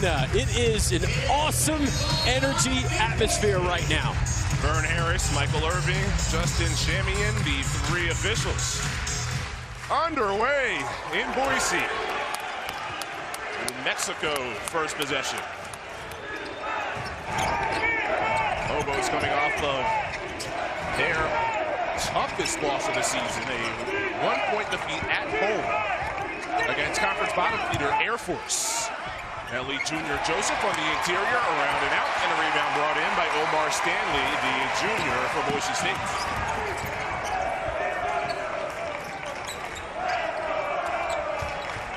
Arena. It is an awesome energy atmosphere right now. Vern Harris, Michael Irving, Justin Shamian, the three officials. Underway in Boise. New Mexico, first possession. Lobos coming off of their toughest loss of the season, a one-point defeat at home against conference bottom feeder Air Force. Ellie Jr. Joseph on the interior, around and out, and a rebound brought in by Omar Stanley, the junior for Boise State.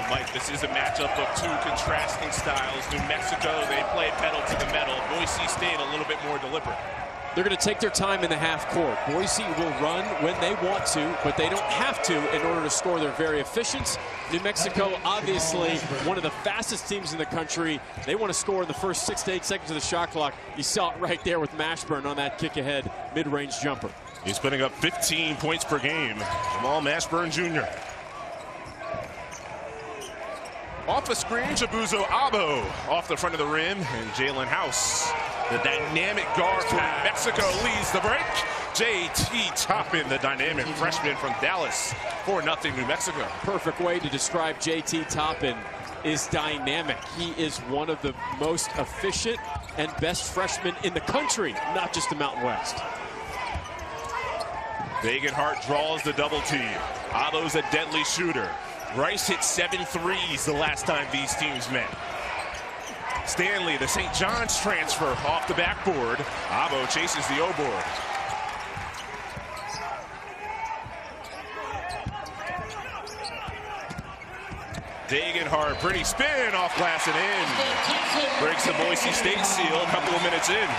Mike, this is a matchup of two contrasting styles. New Mexico, they play pedal to the metal. Boise State a little bit more deliberate. They're going to take their time in the half court. Boise will run when they want to, but they don't have to in order to score. They're very efficient. New Mexico, obviously, one of the fastest teams in the country. They want to score in the first 6 to 8 seconds of the shot clock. You saw it right there with Mashburn on that kick-ahead mid-range jumper. He's putting up 15 points per game. Jamal Mashburn Jr. Off the screen, Boisean Abo off the front of the rim, and Jaylen House, the dynamic guard for Mexico, leads the break. JT Toppin, the dynamic freshman from Dallas, 4-0 New Mexico. Perfect way to describe JT Toppin is dynamic. He is one of the most efficient and best freshmen in the country, not just the Mountain West. Dagenhart draws the double team. Abo's a deadly shooter. Rice hit 7 threes the last time these teams met. Stanley, the St. John's transfer, off the backboard. Abo chases the O-board. Dagenhart, pretty spin off glass and in. Breaks the Boise State seal a couple of minutes in.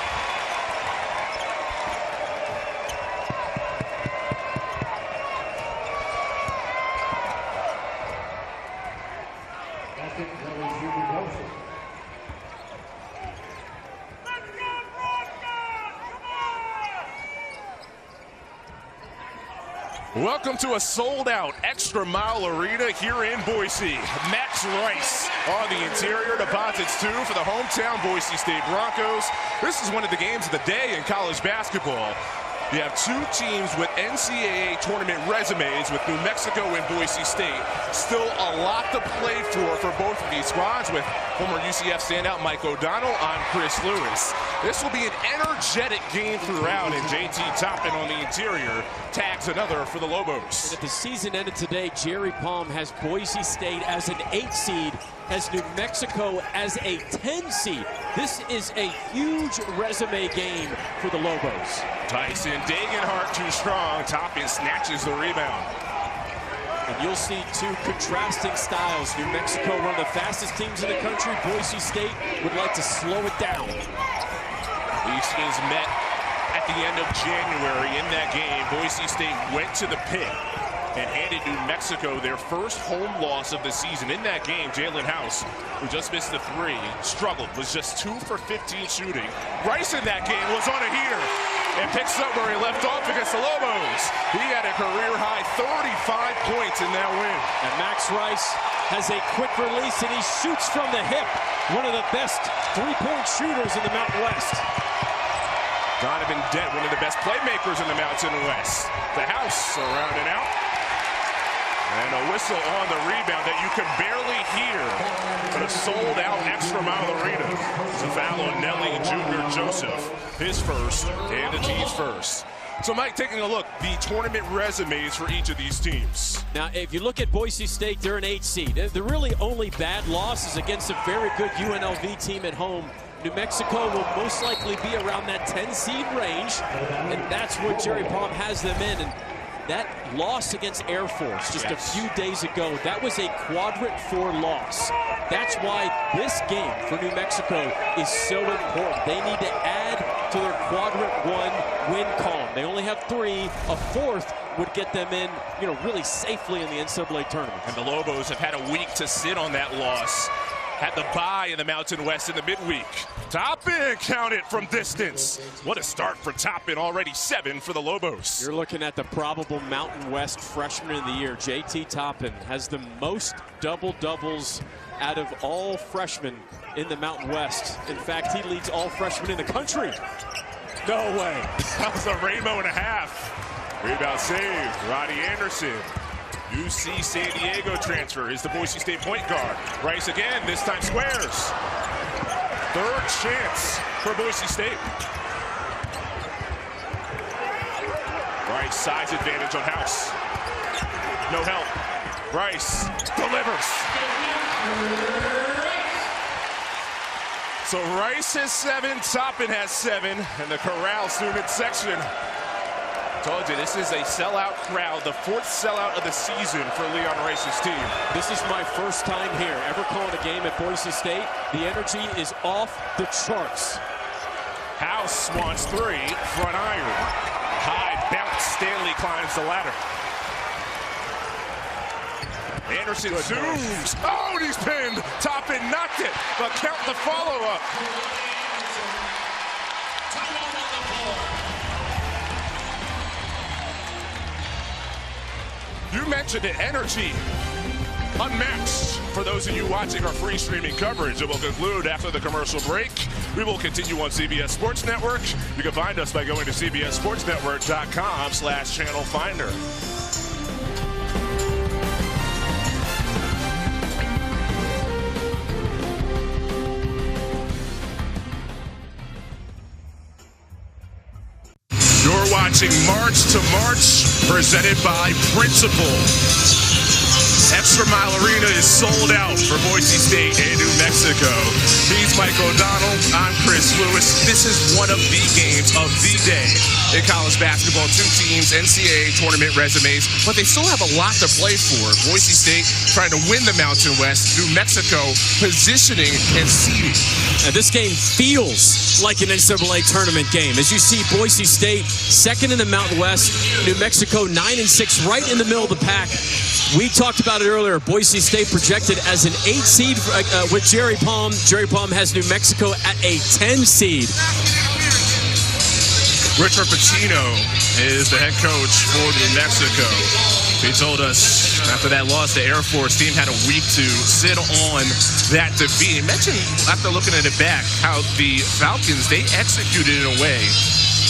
Welcome to a sold-out ExtraMile arena here in Boise. Max Rice on the interior, deposits 2 for the hometown Boise State Broncos. This is one of the games of the day in college basketball. You have two teams with NCAA tournament resumes with New Mexico and Boise State. Still a lot to play for both of these squads, with former UCF standout Mike O'Donnell on Chris Lewis. This will be an energetic game throughout, and JT Toppin on the interior tags another for the Lobos. And if the season ended today, Jerry Palm has Boise State as an 8 seed, has New Mexico as a 10 seed. This is a huge resume game for the Lobos. Tyson Dagenhart too strong. Toppin snatches the rebound. And you'll see two contrasting styles. New Mexico, one of the fastest teams in the country. Boise State would like to slow it down. These teams met at the end of January. In that game, Boise State went to the pit and handed New Mexico their first home loss of the season. In that game, Jaylen House, who just missed the 3, struggled, was just 2 for 15 shooting. Rice in that game was on a heater and picks up where he left off against the Lobos. He had a career-high 35 points in that win. And Max Rice has a quick release, and he shoots from the hip. One of the best three-point shooters in the Mountain West. Donovan Dent, one of the best playmakers in the Mountain West. The House around and out. And a whistle on the rebound that you can barely hear for the sold-out ExtraMile arena. It's a foul on Nelly Jr. Joseph, his first and the team's first. So, Mike, taking a look, the tournament resumes for each of these teams. Now, if you look at Boise State, they're an 8 seed. The really only bad loss is against a very good UNLV team at home. New Mexico will most likely be around that 10 seed range, and that's where Jerry Palm has them in. And that loss against Air Force just a few days ago, that was a quadrant 4 loss. That's why this game for New Mexico is so important. They need to add to their quadrant 1 win column. They only have 3. A 4th would get them in, really safely in the NCAA tournament. And the Lobos have had a week to sit on that loss. had the bye in the Mountain West in the midweek. Toppin counted from distance. What a start for Toppin, already 7 for the Lobos. You're looking at the probable Mountain West freshman of the year. JT Toppin has the most double-doubles out of all freshmen in the Mountain West. In fact, he leads all freshmen in the country. No way. That was a rainbow and a half. Rebound saved. Rody Anderson. UC San Diego transfer is the Boise State point guard. Rice again, this time squares. Third chance for Boise State. Rice size advantage on House. No help. Rice delivers. So Rice has 7, Toppin has 7, and the Corral student section. Told you, this is a sellout crowd, the 4th sellout of the season for Leon Rice's team. This is my first time here, ever calling a game at Boise State. The energy is off the charts. House wants 3, front iron. High bounce, Stanley climbs the ladder. Anderson zooms. Oh, and he's pinned. Toppin knocked it, but count the follow-up. You mentioned it, energy unmatched. For those of you watching our free streaming coverage, it will conclude after the commercial break. We will continue on CBS Sports Network. You can find us by going to cbssportsnetwork.com/channel finder. You're watching March to March, presented by Principal. ExtraMile Arena is sold out for Boise State and New Mexico. He's Mike O'Donnell. I'm Chris Lewis. This is one of the games of the day in college basketball. 2 teams, NCAA tournament resumes, but they still have a lot to play for. Boise State trying to win the Mountain West. New Mexico positioning and seeding. And this game feels like an NCAA tournament game. As you see, Boise State 2nd in the Mountain West, New Mexico 9-6, right in the middle of the pack. We talked about it earlier. Boise State projected as an 8 seed with Jerry Palm. Jerry Palm has New Mexico at a 10 seed. Richard Pitino is the head coach for New Mexico. He told us after that loss, the Air Force team had a week to sit on that defeat. He mentioned, after looking at it back, how the Falcons, they executed in a way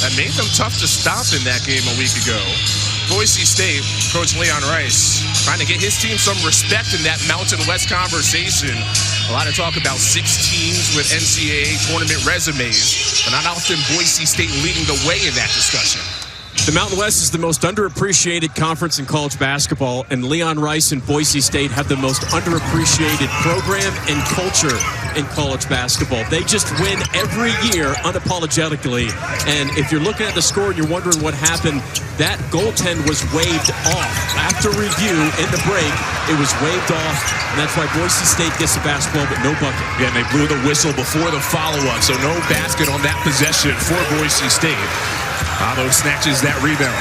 that made them tough to stop in that game a week ago. Boise State, Coach Leon Rice, trying to get his team some respect in that Mountain West conversation. A lot of talk about 6 teams with NCAA tournament resumes, but not often Boise State leading the way in that discussion. The Mountain West is the most underappreciated conference in college basketball, and Leon Rice and Boise State have the most underappreciated program and culture in college basketball. They just win every year unapologetically, and if you're looking at the score and you're wondering what happened, that goaltend was waved off. After review in the break, it was waved off, and that's why Boise State gets the basketball but no bucket. Yeah, and they blew the whistle before the follow-up, so no basket on that possession for Boise State. Abo snatches that rebound.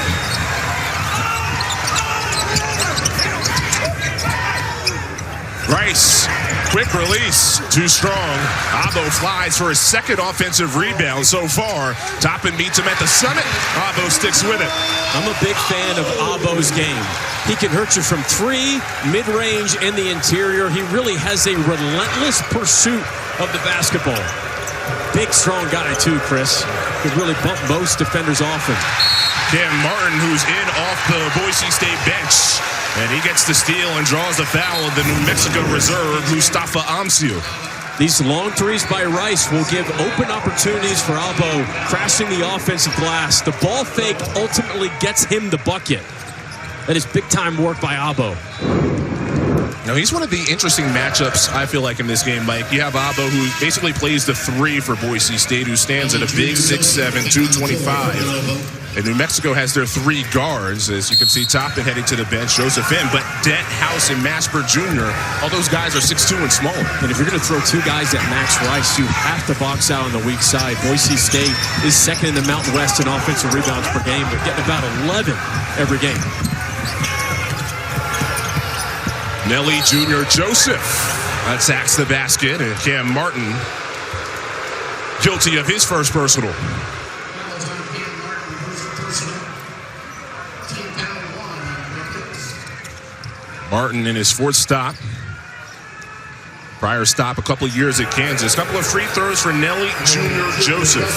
Rice, quick release, too strong. Abo flies for his 2nd offensive rebound so far. Toppin meets him at the summit. Abo sticks with it. I'm a big fan of Abo's game. He can hurt you from 3, mid-range, in the interior. He really has a relentless pursuit of the basketball. Big, strong guy, too, Chris. Could really bump most defenders off him. Cam Martin, who's in off the Boise State bench. And he gets the steal and draws the foul of the New Mexico reserve, Mustafa Amsiu. These long threes by Rice will give open opportunities for Abo, crashing the offensive glass. The ball fake ultimately gets him the bucket. That is big-time work by Abo. Now, he's one of the interesting matchups, I feel like, in this game, Mike. You have Abo, who basically plays the 3 for Boise State, who stands at a big 6'7", 225. And New Mexico has their 3 guards. As you can see, Toppin heading to the bench, Joseph in, but Dent, House, and Masper Jr., all those guys are 6'2" and smaller. And if you're going to throw 2 guys at Max Rice, you have to box out on the weak side. Boise State is 2nd in the Mountain West in offensive rebounds per game. They're getting about 11 every game. Nelly Jr. Joseph attacks the basket, and Cam Martin guilty of his first personal. Martin in his fourth stop. Prior stop a couple of years at Kansas. A couple of free throws for Nelly Jr. Joseph.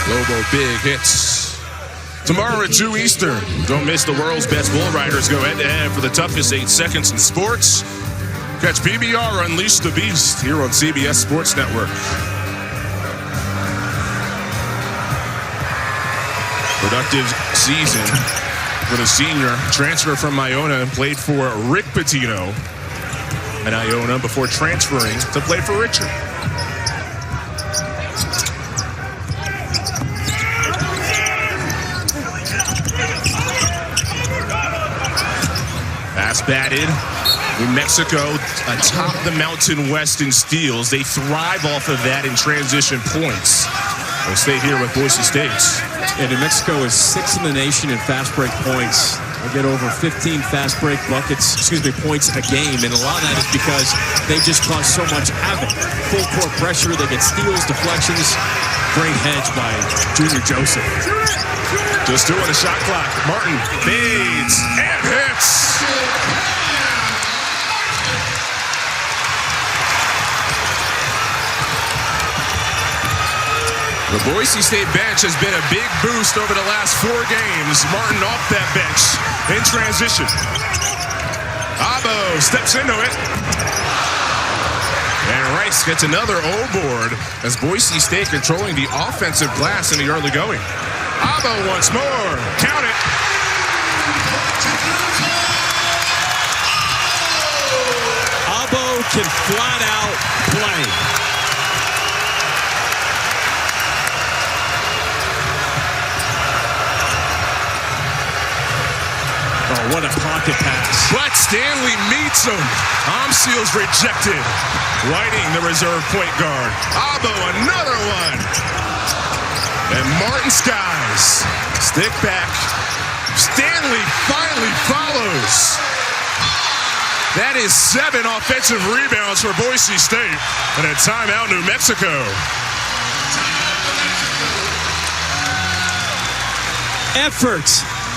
Lobo big hits. Tomorrow at 2 Eastern. Don't miss the world's best bull riders go head-to-head for the toughest 8 seconds in sports. Catch PBR Unleash the Beast here on CBS Sports Network. Productive season for the senior. Transfer from Iona and played for Rick Pitino in Iona before transferring to play for Richard. Pass batted. New Mexico atop the Mountain West in steals. They thrive off of that in transition points. We'll stay here with Boise State. Yeah, New Mexico is 6th in the nation in fast break points. They get over 15 fast break points a game, and a lot of that is because they just cause so much havoc. Full court pressure, they get steals, deflections. Great hedge by Junior Joseph. Just doing a shot clock. Martin fades and hits. The Boise State bench has been a big boost over the last 4 games. Martin off that bench in transition. Abo steps into it. And Rice gets another O board as Boise State controlling the offensive glass in the early going. Abo once more. Count it. Abo can flat out play. Oh, what a pocket pass. But Stanley meets him. Omseal's rejected. Whiting, the reserve point guard. Abo, another one. And Martin Skies. Stick back. Stanley finally follows. That is 7 offensive rebounds for Boise State. And a timeout, New Mexico. Effort.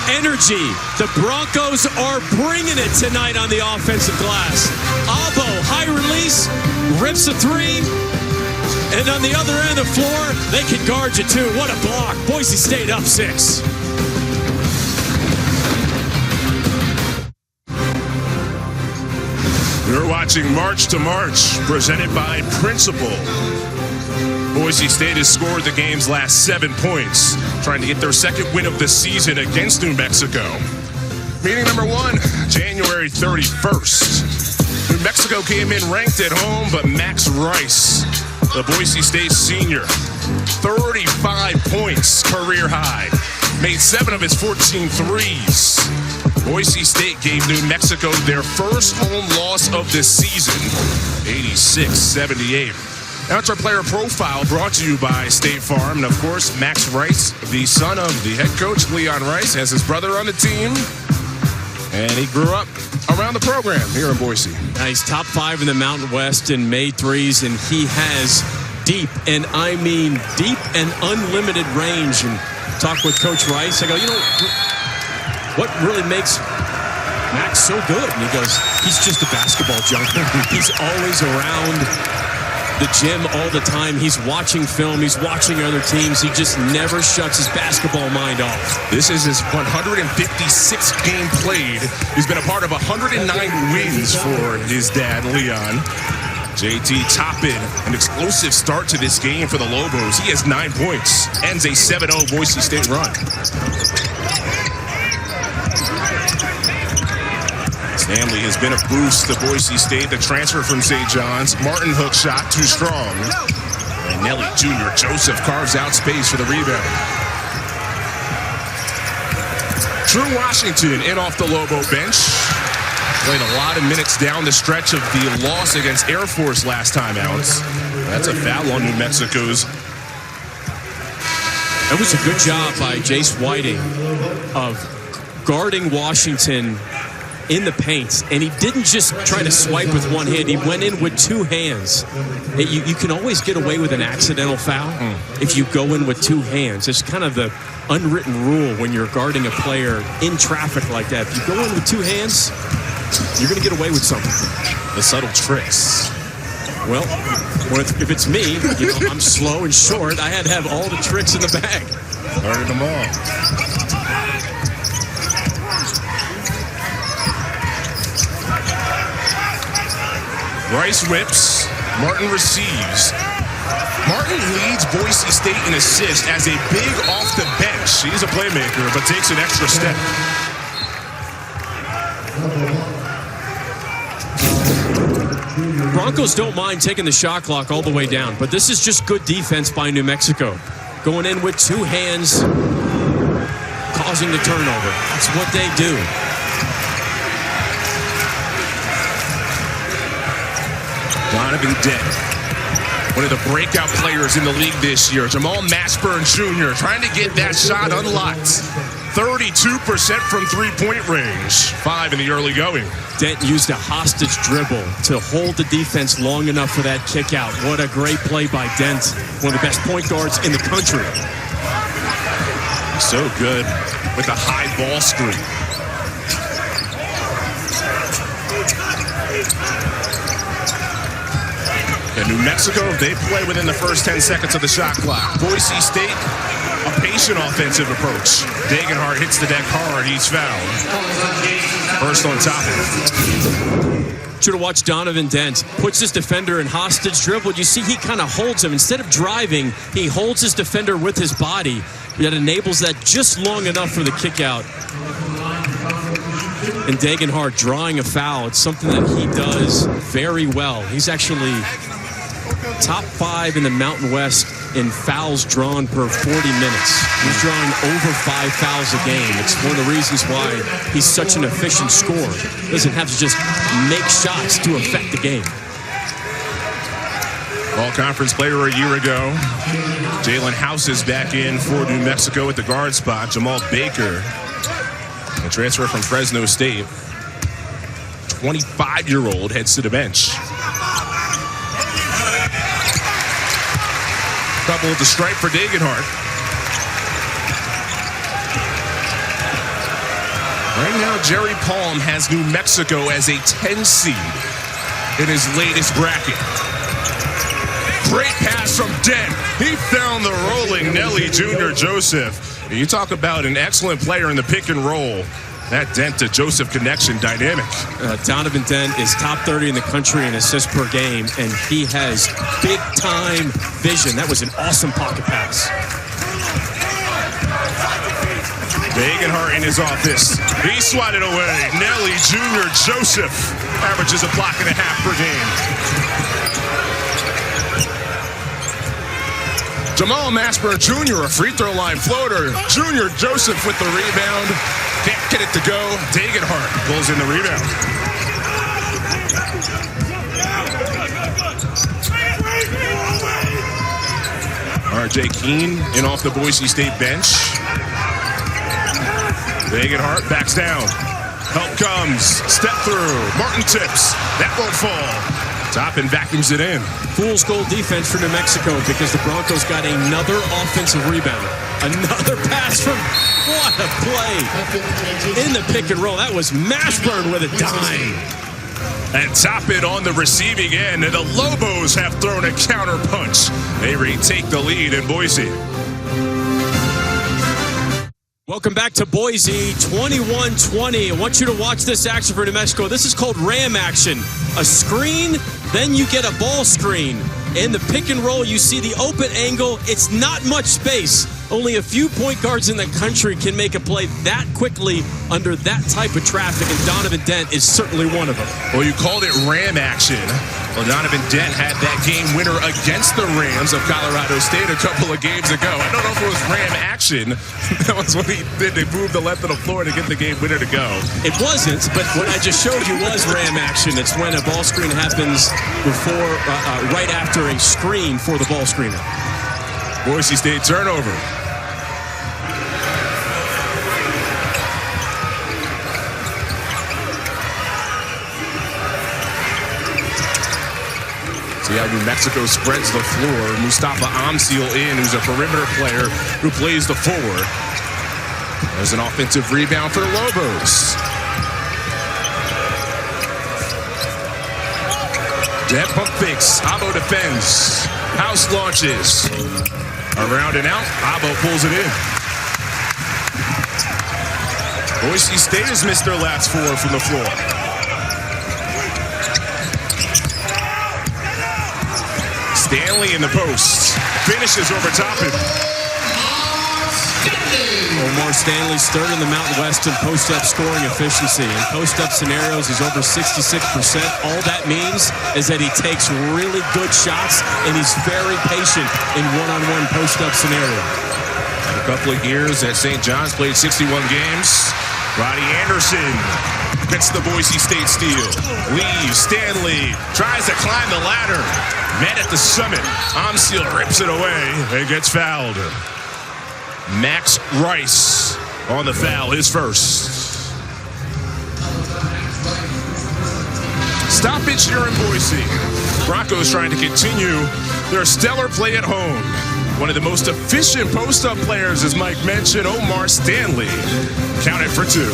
Energy. The Broncos are bringing it tonight on the offensive glass. Abo, high release, rips a 3. And on the other end of the floor, they can guard you too. What a block. Boise State up 6. You're watching March to March, presented by Principal. Boise State has scored the game's last 7 points, trying to get their second win of the season against New Mexico. Meeting number 1, January 31st. New Mexico came in ranked at home, but Max Rice, the Boise State senior, 35 points, career high. Made 7 of his 14 threes. Boise State gave New Mexico their first home loss of the season, 86-78. Now it's our player profile brought to you by State Farm. And, of course, Max Rice, the son of the head coach, Leon Rice, has his brother on the team. And he grew up around the program here in Boise. He's top 5 in the Mountain West in made threes, and he has deep, and I mean deep and unlimited range. And talk with Coach Rice. I go, you know, what really makes Max so good? And he goes, he's just a basketball junkie. He's always around the gym all the time. He's watching film. He's watching other teams. He just never shuts his basketball mind off. This is his 156th game played. He's been a part of 109 wins for his dad, Leon. JT Toppin, an explosive start to this game for the Lobos. He has 9 points. Ends a 7-0 Boise State run. Stanley has been a boost to Boise State. The transfer from St. John's. Martin hook shot, too strong. And Nelly Jr. Joseph carves out space for the rebound. Drew Washington in off the Lobo bench. Played a lot of minutes down the stretch of the loss against Air Force last time out. That's a foul on New Mexico's. That was a good job by Jace Whiting of guarding Washington in the paint, and he didn't just try to swipe with one hand. He went in with two hands. You can always get away with an accidental foul if you go in with two hands. It's kind of the unwritten rule when you're guarding a player in traffic like that. If you go in with two hands, you're going to get away with something. The subtle tricks. Well, if it's me, you know, I'm slow and short. I had to have all the tricks in the bag. Learning them all. Rice whips. Martin receives. Martin leads Boise State in assists as a big off the bench. He's a playmaker, but takes an extra step. Broncos don't mind taking the shot clock all the way down, but this is just good defense by New Mexico. Going in with two hands, causing the turnover. That's what they do. Donovan Dent, one of the breakout players in the league this year. Jamal Mashburn Jr. trying to get that shot unlocked. 32% from three-point range. 5 in the early going. Dent used a hostage dribble to hold the defense long enough for that kick out. What a great play by Dent. One of the best point guards in the country. So good with a high ball screen. And New Mexico, they play within the first 10 seconds of the shot clock. Boise State, a patient offensive approach. Dagenhart hits the deck hard. He's fouled. First on Toppin. Should have watched Donovan Dent. Puts his defender in hostage dribble. You see he kind of holds him. Instead of driving, he holds his defender with his body. That enables that just long enough for the kick out. And Dagenhart drawing a foul. It's something that he does very well. He's actually top 5 in the Mountain West in fouls drawn per 40 minutes. He's drawing over 5 fouls a game. It's one of the reasons why he's such an efficient scorer. Doesn't have to just make shots to affect the game. All-conference player a year ago. Jaylen House is back in for New Mexico at the guard spot. Jamal Baker, a transfer from Fresno State. 25-year-old heads to the bench. Couple with the stripe for Dagenhart. Right now, Jerry Palm has New Mexico as a 10 seed in his latest bracket. Great pass from Dent. He found the rolling Nelly Jr. Joseph. You talk about an excellent player in the pick and roll. That Dent to Joseph connection dynamic. Donovan Dent is top 30 in the country in assists per game, and he has big-time vision. That was an awesome pocket pass. Dagenhart in his office. He swatted away. Nelly Jr. Joseph averages a block and a half per game. Jamal Mashburn Jr., a free throw line floater. Junior Joseph with the rebound. Can't get it to go. Dagenhart pulls in the rebound. R.J. Keene in off the Boise State bench. Dagenhart backs down. Help comes. Step through. Martin tips. That won't fall. Toppin vacuums it in. Fool's gold defense for New Mexico because the Broncos got another offensive rebound. Another pass from, what a play. In the pick and roll, that was Mashburn with a dime. And Toppin on the receiving end, and the Lobos have thrown a counter punch. They retake the lead in Boise. Welcome back to Boise, 21-20. I want you to watch this action for New Mexico. This is called Ram action. A screen, then you get a ball screen. In the pick and roll, you see the open angle. It's not much space. Only a few point guards in the country can make a play that quickly under that type of traffic, and Donovan Dent is certainly one of them. Well, you called it Ram action. Well, Donovan Dent had that game winner against the Rams of Colorado State a couple of games ago. I don't know if it was Ram action. That was what he did. They moved the left of the floor to get the game winner to go. It wasn't, but what I just showed you was Ram action. It's when a ball screen happens before, right after a screen for the ball screener. Boise State turnover. See how New Mexico spreads the floor. Mustafa Amsil who's a perimeter player who plays the forward. There's an offensive rebound for the Lobos. Dead pump fakes. Abo defends. House launches. Around and out. Abo pulls it in. Boise State has missed their last 4 from the floor. Stanley in the post. Finishes over Toppin. Omar Stanley third in the Mountain West in post-up scoring efficiency. In post-up scenarios, he's over 66%. All that means is that he takes really good shots, and he's very patient in one-on-one post-up scenario. A couple of years at St. John's, played 61 games. Rody Anderson gets the Boise State steal. Leaves. Stanley tries to climb the ladder. Met at the summit. Amsil rips it away and gets fouled. Max Rice on the foul, his first. Stoppage here in Boise. Broncos trying to continue their stellar play at home. One of the most efficient post-up players, as Mike mentioned, Omar Stanley, counted for 2.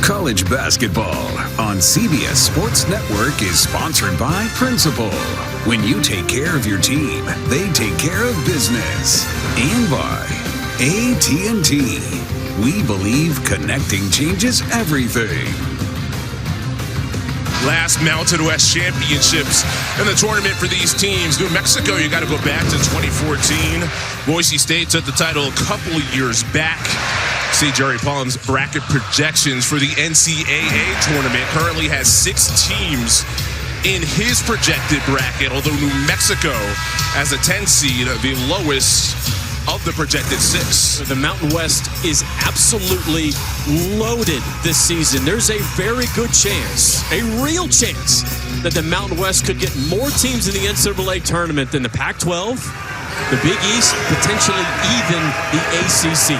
College basketball on CBS Sports Network is sponsored by Principal. When you take care of your team, they take care of business. And by AT&T. We believe connecting changes everything. Last Mountain West championships in the tournament for these teams. New Mexico, you got to go back to 2014. Boise State took the title a couple of years back. See Jerry Palm's bracket projections for the NCAA tournament. Currently has 6 teams in his projected bracket, although New Mexico has a 10 seed, the lowest of the projected 6. The Mountain West is absolutely loaded this season. There's a very good chance, a real chance, that the Mountain West could get more teams in the NCAA tournament than the Pac-12, the Big East, potentially even the ACC.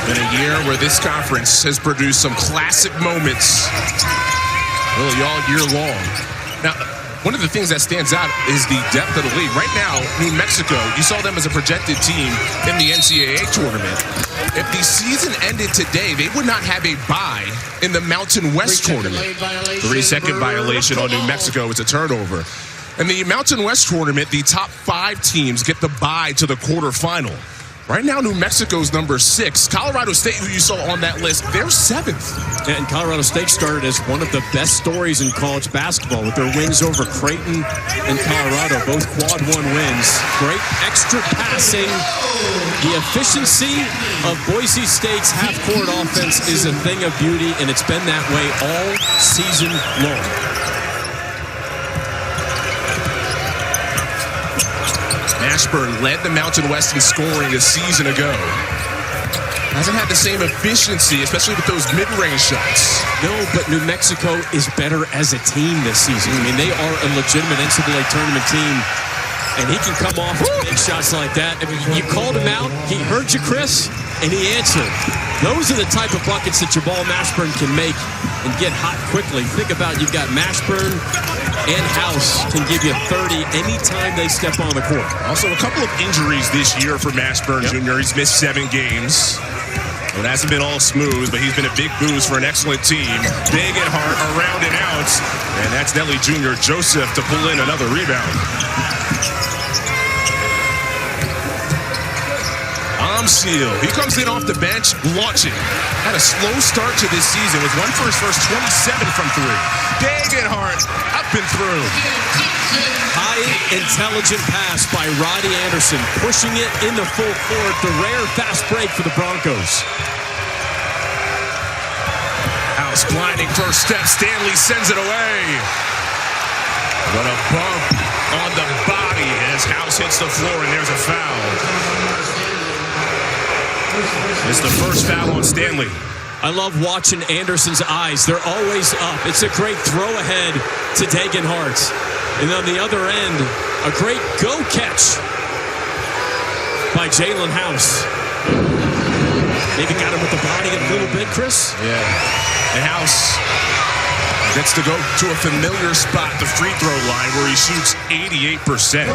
In a year where this conference has produced some classic moments really all year long. Now, one of the things that stands out is the depth of the league. Right now, New Mexico, you saw them as a projected team in the NCAA tournament. If the season ended today, they would not have a bye in the Mountain West tournament. 3-second violation on New Mexico. It's a turnover. In the Mountain West tournament, the top 5 teams get the bye to the quarterfinal. Right now, New Mexico's number 6. Colorado State, who you saw on that list, they're 7th. And Colorado State started as one of the best stories in college basketball with their wins over Creighton and Colorado, both quad 1 wins. Great extra passing. The efficiency of Boise State's half-court offense is a thing of beauty, and it's been that way all season long. Ashburn led the Mountain West in scoring a season ago. Hasn't had the same efficiency, especially with those mid-range shots. No, but New Mexico is better as a team this season. I mean, they are a legitimate NCAA tournament team, and he can come off with big shots like that. I mean, you called him out, he heard you, Chris, and he answered. Those are the type of buckets that your ball Mashburn can make and get hot quickly. Think about, you've got Mashburn and House can give you 30 anytime they step on the court. Also, a couple of injuries this year for Mashburn Jr. He's missed 7 games. It hasn't been all smooth, but he's been a big boost for an excellent team. Dagenhart around and out. And that's Nelly Jr. Joseph to pull in another rebound. Amsil, he comes in off the bench, launching. Had a slow start to this season with 1 for his first 27 from 3. Dagenhart up and through. High intelligent pass by Rody Anderson, pushing it in the full court. The rare fast break for the Broncos. House blinding first step. Stanley sends it away. What a bump on the body as House hits the floor, and there's a foul. It's the first foul on Stanley. I love watching Anderson's eyes. They're always up. It's a great throw ahead to Dagenhart. And on the other end, a great go catch by Jaylen House. Maybe got him with the body a little bit, Chris? Yeah. And House gets to go to a familiar spot, the free throw line, where he shoots 88%.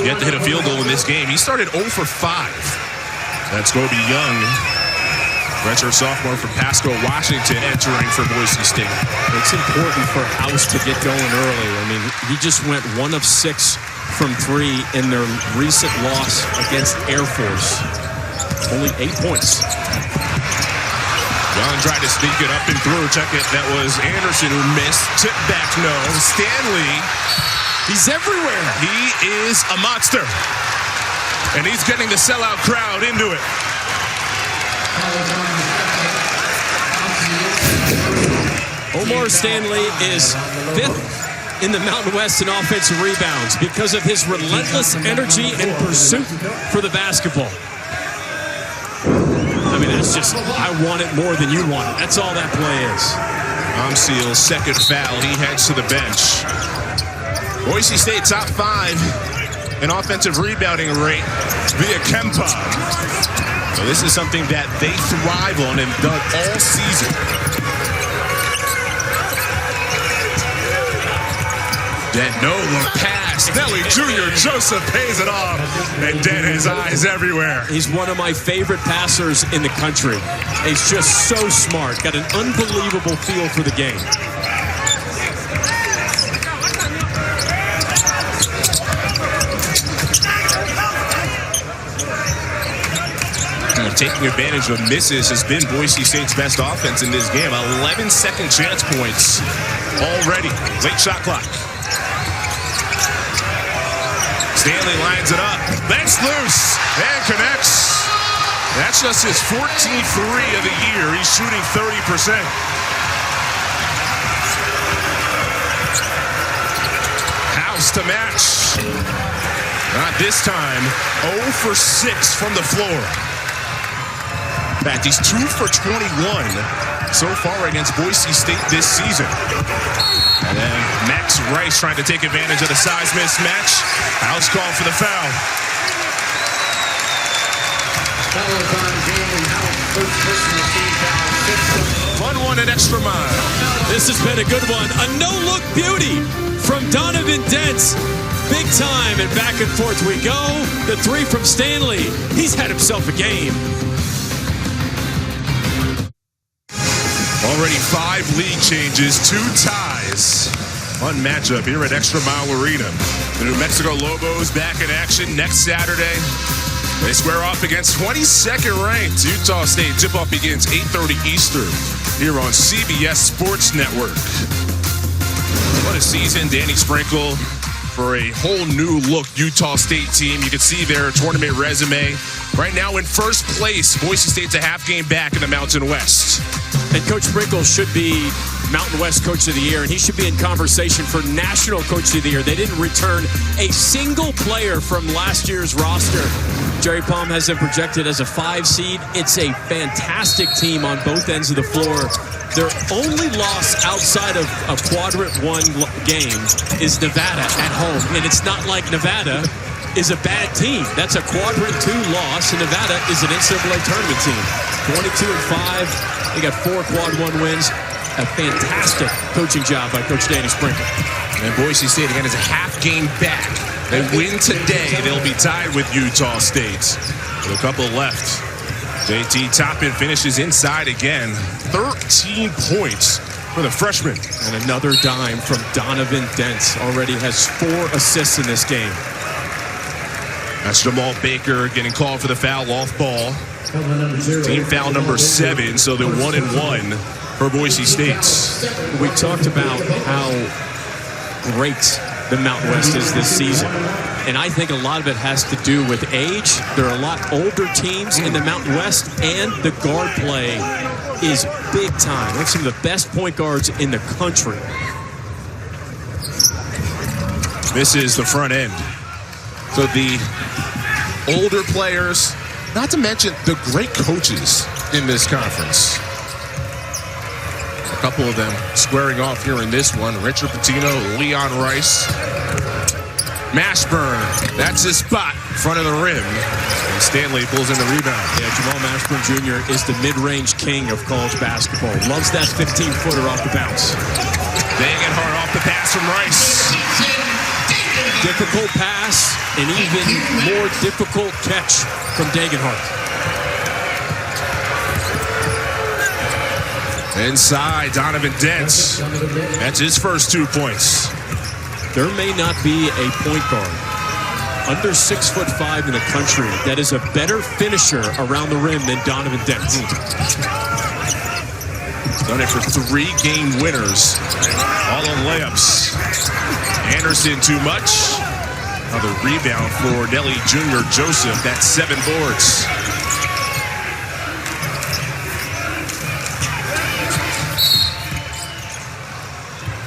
Yet to hit a field goal in this game. He started 0 for 5. That's Rody Young, redshirt sophomore from Pasco, Washington, entering for Boise State. It's important for House to get going early. I mean, he just went 1 of 6 from 3 in their recent loss against Air Force. Only 8 points. Young tried to sneak it up and through. Check it. That was Anderson who missed. Tip back, no. Stanley. He's everywhere. He is a monster. And he's getting the sellout crowd into it. Omar Stanley is 5th in the Mountain West in offensive rebounds because of his relentless energy and pursuit for the basketball. I mean, it's just, I want it more than you want it. That's all that play is. Omseal's second foul. He heads to the bench. Boise State top 5 in offensive rebounding rate via Kempa. So this is something that they thrive on and done all season. Dent, no look pass. Nelly Jr. Joseph pays it off. And Dent has eyes everywhere. He's one of my favorite passers in the country. He's just so smart. Got an unbelievable feel for the game. Taking advantage of misses has been Boise State's best offense in this game. 11 second chance points already. Late shot clock. Stanley lines it up. That's loose and connects. That's just his 14th 3 of the year. He's shooting 30%. House to match. Not this time. 0 for 6 from the floor. In fact, he's 2 for 21 so far against Boise State this season. And then Max Rice trying to take advantage of the size mismatch. House called for the foul. Fun one at ExtraMile. This has been a good one. A no-look beauty from Donovan Dent. Big time, and back and forth we go. The 3 from Stanley. He's had himself a game. Already 5 league changes, 2 ties. Fun matchup here at ExtraMile Arena. The New Mexico Lobos back in action next Saturday. They square off against 22nd ranked Utah State. Tip-off begins 8:30 Eastern here on CBS Sports Network. What a season, Danny Sprinkle, for a whole new look Utah State team. You can see their tournament resume. Right now in first place, Boise State's a half game back in the Mountain West. And Coach Sprinkle should be Mountain West Coach of the Year, and he should be in conversation for National Coach of the Year. They didn't return a single player from last year's roster. Jerry Palm has them projected as a 5 seed. It's a fantastic team on both ends of the floor. Their only loss outside of a quadrant 1 game is Nevada at home. And it's not like Nevada is a bad team. That's a quadrant 2 loss, and Nevada is an NCAA tournament team. 22-5. They got 4 quad 1 wins. A fantastic coaching job by Coach Danny Sprinkle. And Boise State, again, is a half game back. They win today, they'll be tied with Utah State. With a couple left. JT Toppin finishes inside again. 13 points for the freshman. And another dime from Donovan Dent. Already has 4 assists in this game. That's Jamal Baker getting called for the foul off ball. Team foul number 7, so they're 1-1 for Boise State. We talked about how great the Mountain West is this season. And I think a lot of it has to do with age. There are a lot older teams in the Mountain West, and the guard play is big time. They're some of the best point guards in the country. This is the front end. So the older players, not to mention the great coaches in this conference. A couple of them squaring off here in this one. Richard Pitino, Leon Rice. Mashburn, that's his spot in front of the rim. And Stanley pulls in the rebound. Yeah, Jamal Mashburn Jr. is the mid-range king of college basketball. Loves that 15-footer off the bounce. Dagenhart off the pass from Rice. Difficult pass, and even more difficult catch from Dagenhart. Inside, Donovan Dent. That's his first 2 points. There may not be a point guard under 6'5" in the country that is a better finisher around the rim than Donovan Dent. He's done it for 3 game winners, all on layups. Anderson too much. Another rebound for Nelly Jr. Joseph. That's 7 boards.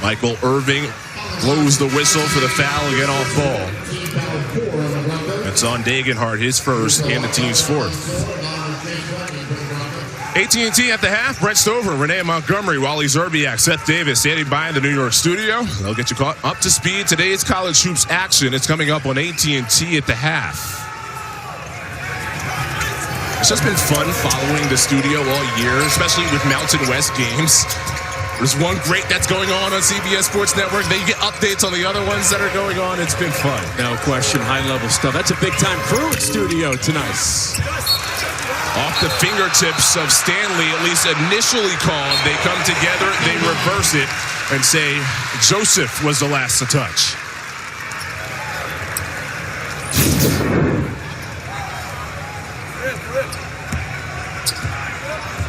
Michael Irving blows the whistle for the foul again off ball. It's on Dagenhart, his first and the team's 4th. AT&T at the half. Brett Stover, Renee Montgomery, Wally Zerbiak, Seth Davis standing by in the New York studio. They'll get you caught up to speed. Today's college hoops action. It's coming up on AT&T at the half. It's just been fun following the studio all year, especially with Mountain West games. There's one great that's going on CBS Sports Network. Then you get updates on the other ones that are going on. It's been fun. No question, high-level stuff. That's a big-time crew in studio tonight. Off the fingertips of Stanley, at least initially called. They come together, they reverse it, and say Joseph was the last to touch.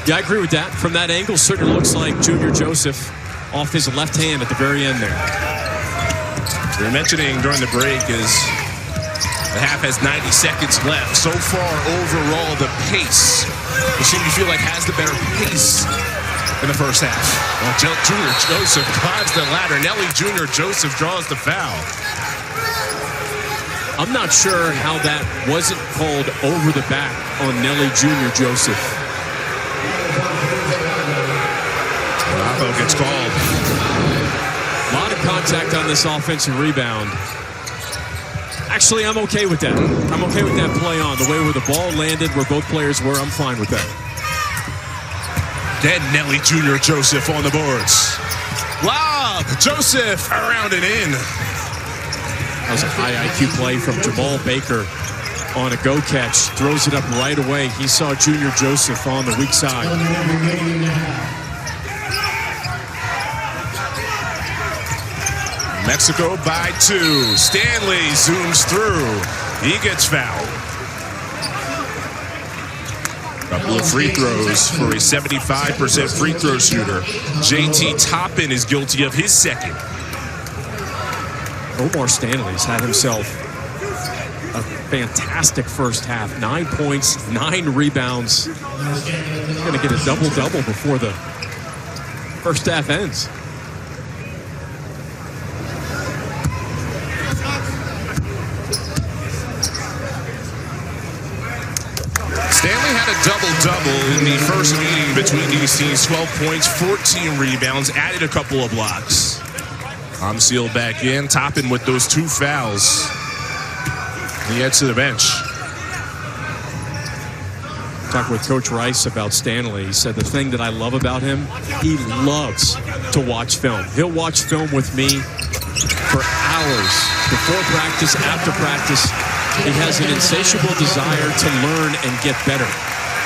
Yeah, I agree with that. From that angle, certainly looks like Junior Joseph off his left hand at the very end there. We were mentioning during the break is the half has 90 seconds left. So far, overall, the pace, you seem to feel like has the better pace in the first half. Well, Junior Joseph climbs the ladder. Nelly Jr. Joseph draws the foul. I'm not sure how that wasn't called over the back on Nelly Jr. Joseph. Abo gets called. A lot of contact on this offensive rebound. Actually, I'm okay with that. I'm okay with that play on. The way where the ball landed, where both players were, I'm fine with that. Then Nelly Jr. Joseph on the boards. Lob! Joseph around and in. That was a high IQ play from Jamal Baker on a go catch. Throws it up right away. He saw Junior Joseph on the weak side. Mexico by 2. Stanley zooms through. He gets fouled. Couple of free throws for a 75% free throw shooter. JT Toppin is guilty of his second. Omar Stanley's had himself a fantastic first half. 9 points, 9 rebounds. He's going to get a double-double before the first half ends. Stanley had a double-double in the first meeting between these teams. 12 points, 14 rebounds, added a couple of blocks. Sealed back in. Toppin with those 2 fouls. He heads to the bench. Talked with Coach Rice about Stanley. He said the thing that I love about him, he loves to watch film. He'll watch film with me for hours, before practice, after practice. He has an insatiable desire to learn and get better.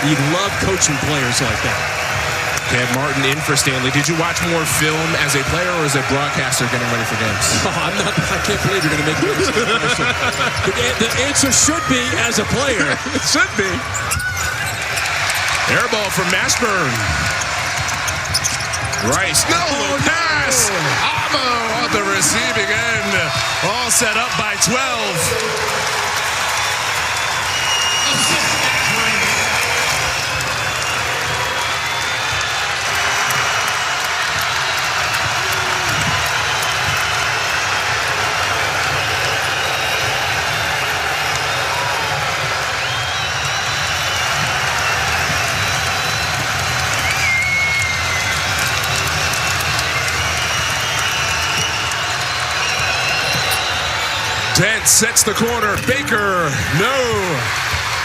You love coaching players like that. Kev Martin in for Stanley. Did you watch more film as a player or as a broadcaster getting ready for games? Oh, I can't believe you're going to make me answer that question. The answer should be as a player. It should be. Air ball from Mashburn. Rice. No pass. Abo on the receiving end. All set up by 12. Dent sets the corner. Baker, no.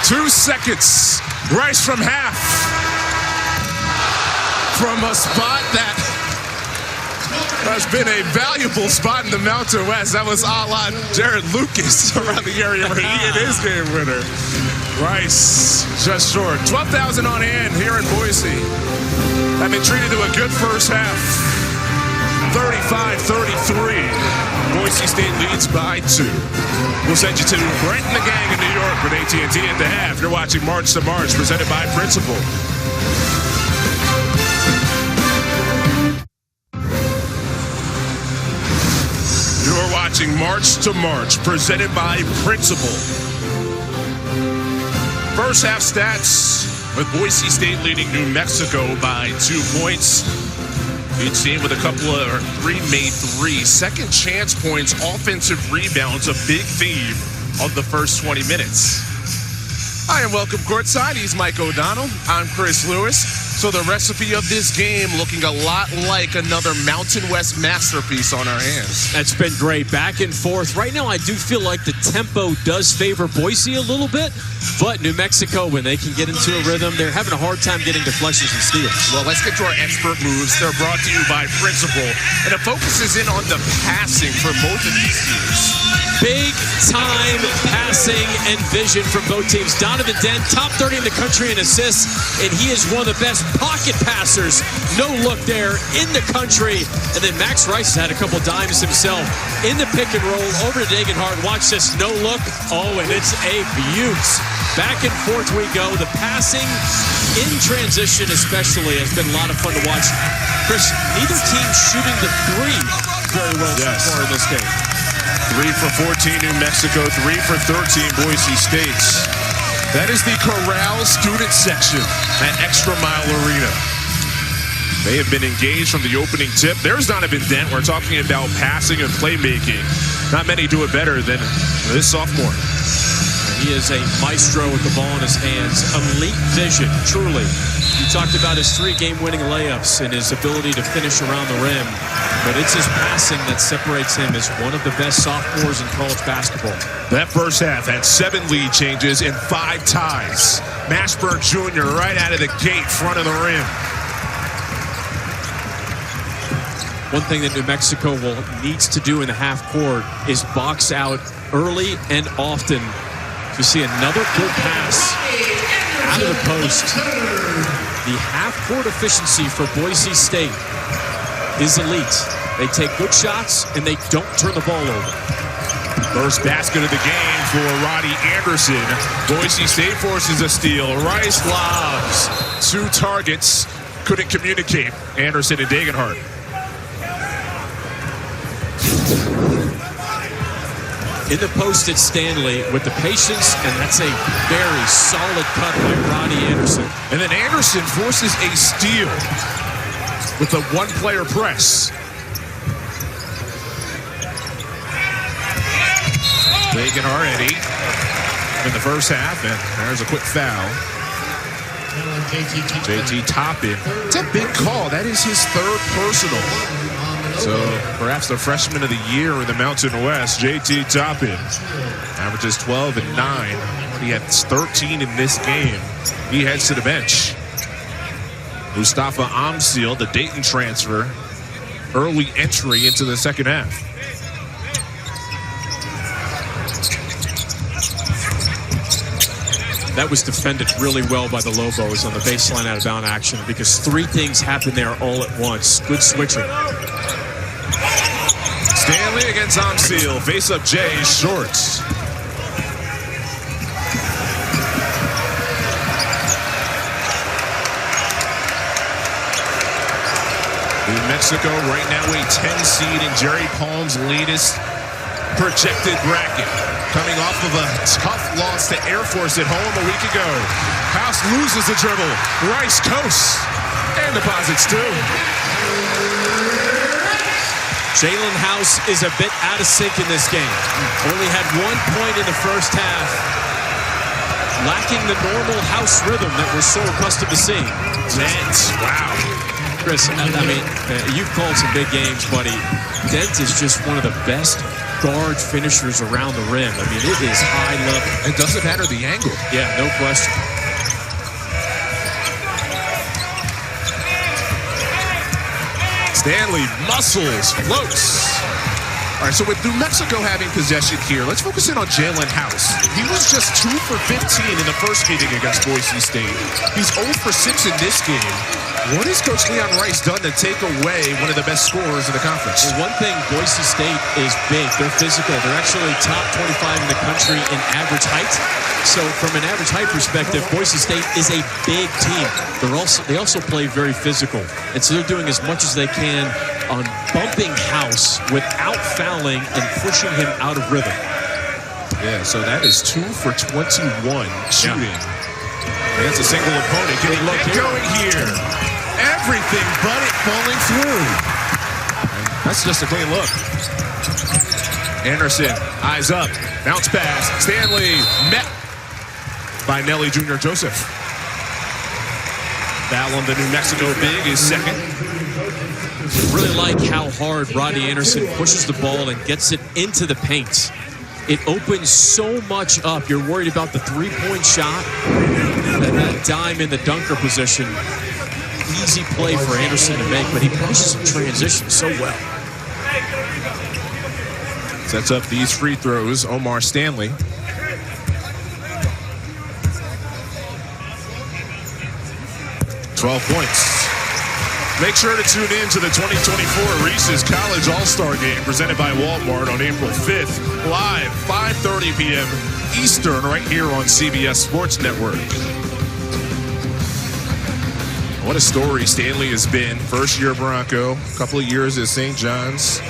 2 seconds. Rice from half. From a spot that has been a valuable spot in the Mountain West. That was a la Jared Lucas around the area where he hit his game winner. Rice just short. 12,000 on hand here in Boise. I've been treated to a good first half. 35-33. Boise State leads by 2. We'll send you to Brent and the gang in New York with AT&T at the half. You're watching March to March, presented by Principal. You're watching March to March, presented by Principal. First half stats with Boise State leading New Mexico by 2 points. Each team with a couple of 3 made 3. Second chance points, offensive rebounds, a big theme of the first 20 minutes. Hi, and welcome courtside. He's Mike O'Donnell. I'm Chris Lewis. So the recipe of this game looking a lot like another Mountain West masterpiece on our hands. That's been great. Back and forth. Right now, I do feel like the tempo does favor Boise a little bit. But New Mexico, when they can get into a rhythm, they're having a hard time getting deflections and steals. Well, let's get to our expert moves. They're brought to you by Principal. And it focuses in on the passing for both of these teams. Big time passing and vision from both teams. Donovan Dent, top 30 in the country in assists, and he is one of the best pocket passers. No look there in the country. And then Max Rice has had a couple dimes himself in the pick and roll over to Dagenhart. Watch this no look. Oh, and it's a beaut. Back and forth we go. The passing in transition especially has been a lot of fun to watch. Chris, neither team shooting the 3 very well so far in this game. 3 for 14 New Mexico, 3 for 13 Boise State. That is the Corral student section at ExtraMile Arena. They have been engaged from the opening tip. There's Donovan Dent. We're talking about passing and playmaking. Not many do it better than this sophomore. He is a maestro with the ball in his hands. Elite vision, truly. You talked about his 3 game-winning layups and his ability to finish around the rim. But it's his passing that separates him as one of the best sophomores in college basketball. That first half had 7 lead changes and 5 ties. Mashburn Jr. right out of the gate, front of the rim. One thing that New Mexico needs to do in the half court is box out early and often. You see another good pass out of the post. The half-court efficiency for Boise State is elite. They take good shots, and they don't turn the ball over. First basket of the game for Rody Anderson. Boise State forces a steal. Rice lobs. 2 targets. Couldn't communicate. Anderson and Dagenhart. In the post, it's Stanley with the patience, and that's a very solid cut by Rody Anderson. And then Anderson forces a steal with a 1-player press. Dagenhart at 8 in the first half, and there's a quick foul. JT Toppin. It's a big call. That is his 3rd personal. So perhaps the freshman of the year in the Mountain West, JT Toppin, averages 12 and 9. He had 13 in this game. He heads to the bench. Mustafa Amsil, the Dayton transfer, early entry into the second half. That was defended really well by the Lobos on the baseline out of bound action because 3 things happened there all at once. Good switching. Stanley against Amsil. Face up Jay, shorts. New Mexico right now a 10 seed in Jerry Palm's latest projected bracket. Coming off of a tough loss to Air Force at home a week ago. House loses the dribble. Rice coasts and deposits 2. Jaylen House is a bit out of sync in this game. Only had 1 point in the first half. Lacking the normal House rhythm that we're so accustomed to seeing. Dent, wow. Chris, I mean, you've called some big games, buddy. Dent is just one of the best guard finishers around the rim. I mean, it is high level. It doesn't matter the angle. Yeah, no question. Stanley muscles, floats. All right, so with New Mexico having possession here, let's focus in on Jaylen House. He was just 2 for 15 in the first meeting against Boise State. He's 0 for 6 in this game. What has Coach Leon Rice done to take away one of the best scorers in the conference? Well, one thing, Boise State is big. They're physical. They're actually top 25 in the country in average height. So from an average height perspective, Boise State is a big team. They also play very physical. And so they're doing as much as they can on bumping House without fouling and pushing him out of rhythm. Yeah, so that is 2 for 21 shooting. Yeah. That's a single opponent. Getting going here. Everything but it falling through. That's just a clean look. Anderson, eyes up, bounce pass. Stanley met by Nelly Jr. Joseph. Foul on the New Mexico big is second. Really like how hard Rody Anderson pushes the ball and gets it into the paint. It opens so much up. You're worried about the three-point shot and that dime in the dunker position. Easy play for Anderson to make, but he pushes in transition so well. Sets up these free throws, Omar Stanley. Points. Make sure to tune in to the 2024 Reese's College All-Star Game presented by Walmart on April 5th, live 5:30 p.m. Eastern right here on CBS Sports Network. What a story Stanley has been. First-year Bronco, a couple of years at St. John's.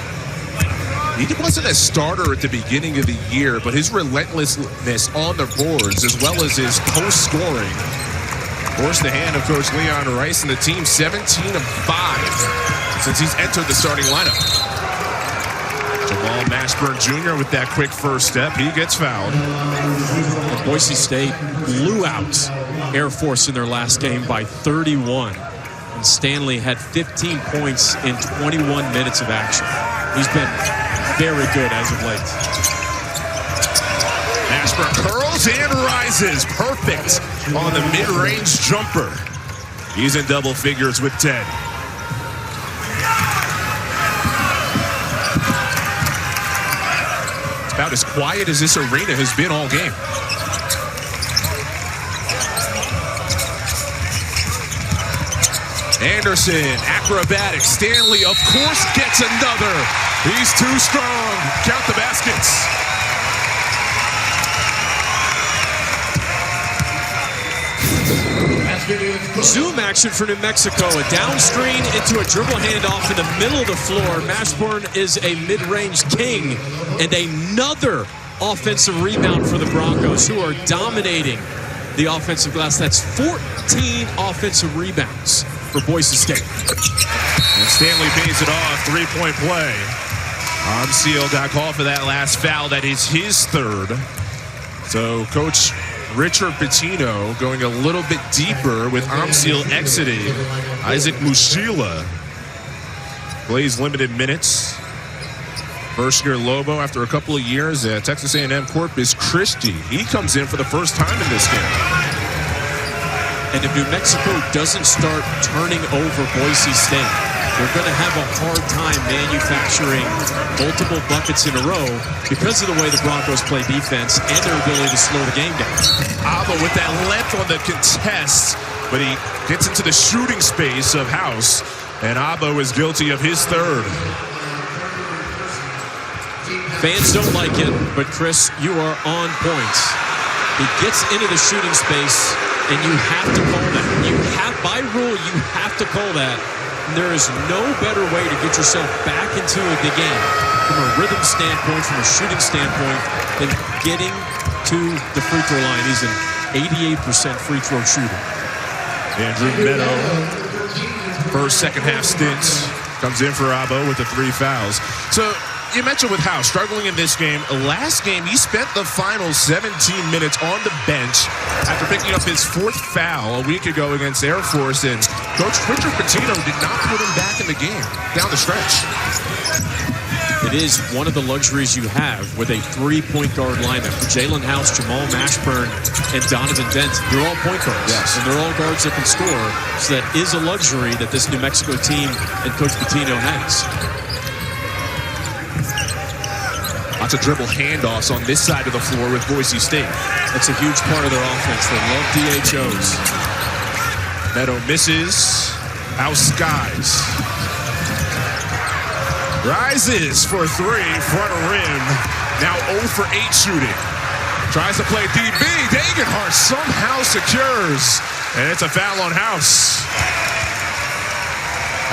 He wasn't a starter at the beginning of the year, but his relentlessness on the boards as well as his post-scoring forced the hand of Coach Leon Rice and the team 17 of 5 since he's entered the starting lineup. Jamal Mashburn Jr. with that quick first step. He gets fouled. And Boise State blew out Air Force in their last game by 31. And Stanley had 15 points in 21 minutes of action. He's been very good as of late. Mashburn curls and rises. Perfect on the mid-range jumper. He's in double figures with 10. It's about as quiet as this arena has been all game. Anderson, acrobatic. Stanley, of course, gets another. He's too strong. Count the baskets. Zoom action for New Mexico. A down screen into a dribble handoff in the middle of the floor. Mashburn is a mid-range king. And another offensive rebound for the Broncos, who are dominating the offensive glass. That's 14 offensive rebounds for Boise State. And Stanley pays it off. Three-point play. Seal got called for that last foul. That is his third. So Coach Richard Pitino going a little bit deeper with Seal exiting. Isaac Mushila plays limited minutes. First-year Lobo after a couple of years at Texas A&M Corpus Christi. He comes in for the first time in this game. And if New Mexico doesn't start turning over Boise State, they're going to have a hard time manufacturing multiple buckets in a row because of the way the Broncos play defense and their ability to slow the game down. Abo with that length on the contest, but he gets into the shooting space of House, and Abo is guilty of his third. Fans don't like it, but Chris, you are on point. He gets into the shooting space, and you have to call that. By rule, you have to call that. There is no better way to get yourself back into the game from a rhythm standpoint, from a shooting standpoint, than getting to the free throw line. He's an 88% free throw shooter. Andrew Meadow, first, second half stints, comes in for Abo with the 3 fouls. So you mentioned with House struggling in this game. Last game, he spent the final 17 minutes on the bench after picking up his 4th foul a week ago against Air Force. And Coach Richard Pitino did not put him back in the game down the stretch. It is one of the luxuries you have with a 3-point guard lineup. Jaylen House, Jamal Mashburn, and Donovan Dent, they're all point guards. Yes. And they're all guards that can score. So that is a luxury that this New Mexico team and Coach Pitino has. Lots of dribble handoffs on this side of the floor with Boise State. That's a huge part of their offense. They love DHOs. Meadow misses. House skies. Rises for 3, front of rim. Now 0 for 8 shooting. Tries to play DB. Dagenhart somehow secures. And it's a foul on House.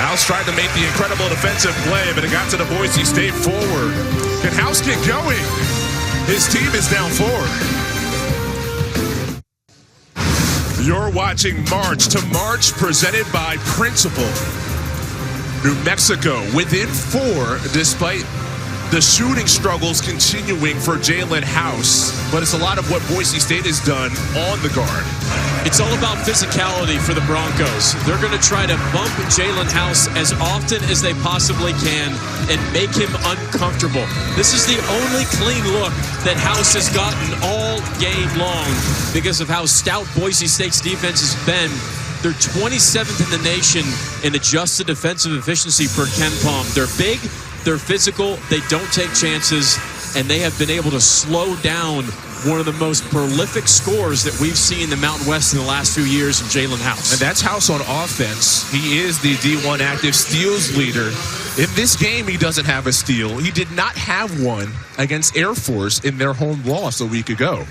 House tried to make the incredible defensive play, but it got to the Boise State forward. Can House get going? His team is down 4. You're watching March to March, presented by Principal. New Mexico within 4, despite the shooting struggles continuing for Jaylen House. But it's a lot of what Boise State has done on the guard. It's all about physicality for the Broncos. They're going to try to bump Jaylen House as often as they possibly can and make him uncomfortable. This is the only clean look that House has gotten all game long because of how stout Boise State's defense has been. They're 27th in the nation in adjusted defensive efficiency per KenPom. They're big, they're physical, they don't take chances, and they have been able to slow down one of the most prolific scorers that we've seen in the Mountain West in the last few years in Jaylen House. And that's House on offense. He is the D1 active steals leader. In this game, he doesn't have a steal. He did not have one against Air Force in their home loss a week ago.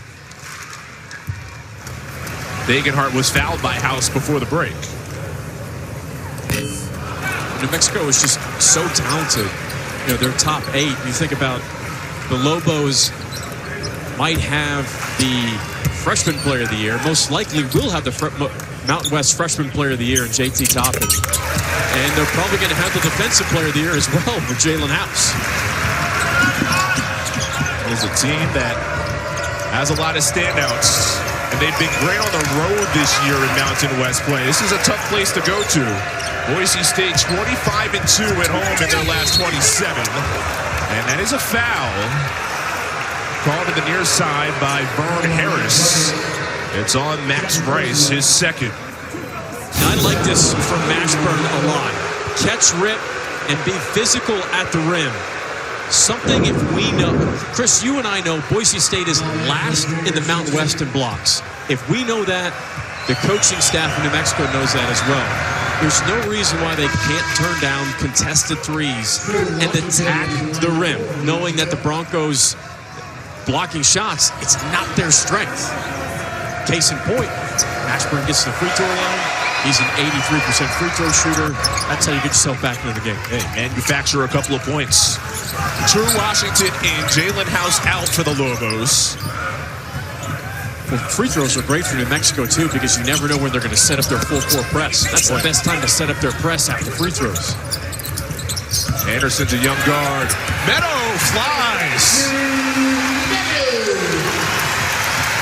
Dagenhart was fouled by House before the break. New Mexico is just so talented. You know, they're top 8. You think about the Lobos might have the freshman player of the year. Most likely will have the Mountain West freshman player of the year in JT Toppin. And they're probably going to have the defensive player of the year as well with Jaylen House. It's a team that has a lot of standouts. And they've been great on the road this year in Mountain West play. This is a tough place to go to. Boise State 25-2 at home in their last 27. And that is a foul. Called to the near side by Vern Harris. It's on Max Rice, his second. I like this from Mashburn a lot. Catch, rip, and be physical at the rim. Something if we know, Chris, you and I know Boise State is last in the Mountain West in blocks. If we know that, the coaching staff in New Mexico knows that as well. There's no reason why they can't turn down contested threes and attack the rim, knowing that the Broncos blocking shots, it's not their strength. Case in point, Mashburn gets to the free throw line. He's an 83% free throw shooter. That's how you get yourself back into the game. Hey, manufacture a couple of points. True Washington in, Jaylen House out for the Lobos. Well, free throws are great for New Mexico, too, because you never know when they're going to set up their full-court press. That's the best time to set up their press after free throws. Anderson's a young guard. Meadow flies.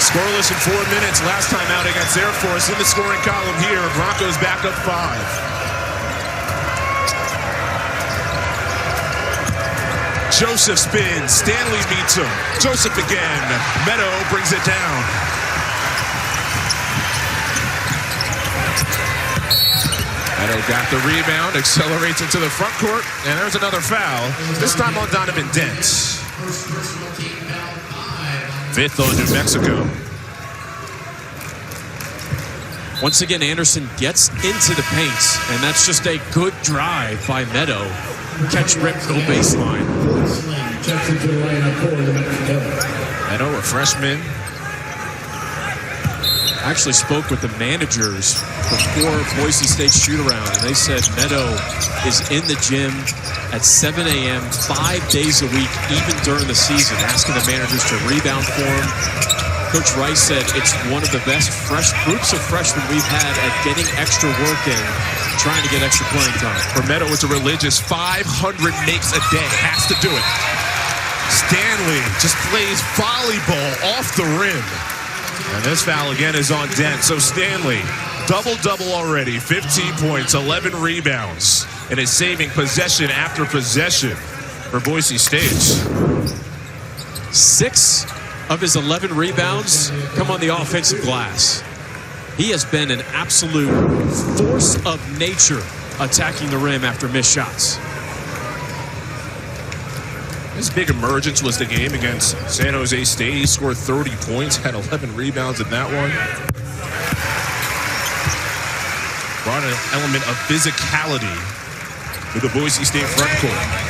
Scoreless in 4 minutes. Last time out against Air Force in the scoring column here. Broncos back up 5. Joseph spins. Stanley meets him. Joseph again. Meadow brings it down. Meadow got the rebound, accelerates into the front court, and there's another foul. This time on Donovan Dent. 5th on New Mexico. Once again, Anderson gets into the paint, and that's just a good drive by Meadow. Catch, rip, go baseline. Meadow, a freshman. I actually spoke with the managers before Boise State shoot-around, and they said Meadow is in the gym at 7 a.m. 5 days a week, even during the season, asking the managers to rebound for him. Coach Rice said it's one of the best groups of freshmen we've had at getting extra work in, trying to get extra playing time. For Meadow, it's a religious 500 makes a day. Has to do it. Stanley just plays volleyball off the rim. And this foul again is on Dent. So Stanley, double-double already. 15 points, 11 rebounds. And is saving possession after possession. for Boise State. 6 of his 11 rebounds come on the offensive glass. He has been an absolute force of nature attacking the rim after missed shots. His big emergence was the game against San Jose State. He scored 30 points, had 11 rebounds in that one. Brought an element of physicality to the Boise State front court.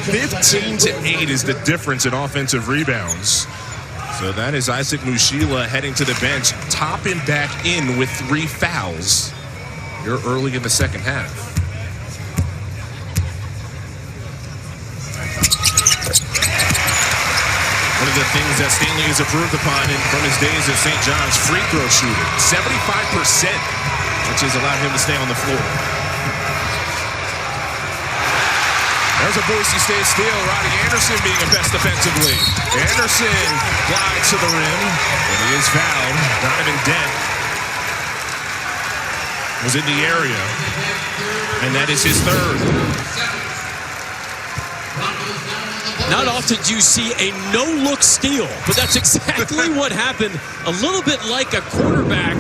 15-8 is the difference in offensive rebounds. So that is Isaac Mushila heading to the bench. Toppin back in with 3 fouls here early in the second half. One of the things that Stanley has improved upon from his days at St. John's, free throw shooting. 75%, which has allowed him to stay on the floor. There's a Boise State steal. Rody Anderson being a best defensively. Anderson glides to the rim, and he is fouled. Donovan Dent was in the area, and that is his third. Not often do you see a no-look steal, but that's exactly what happened. A little bit like a quarterback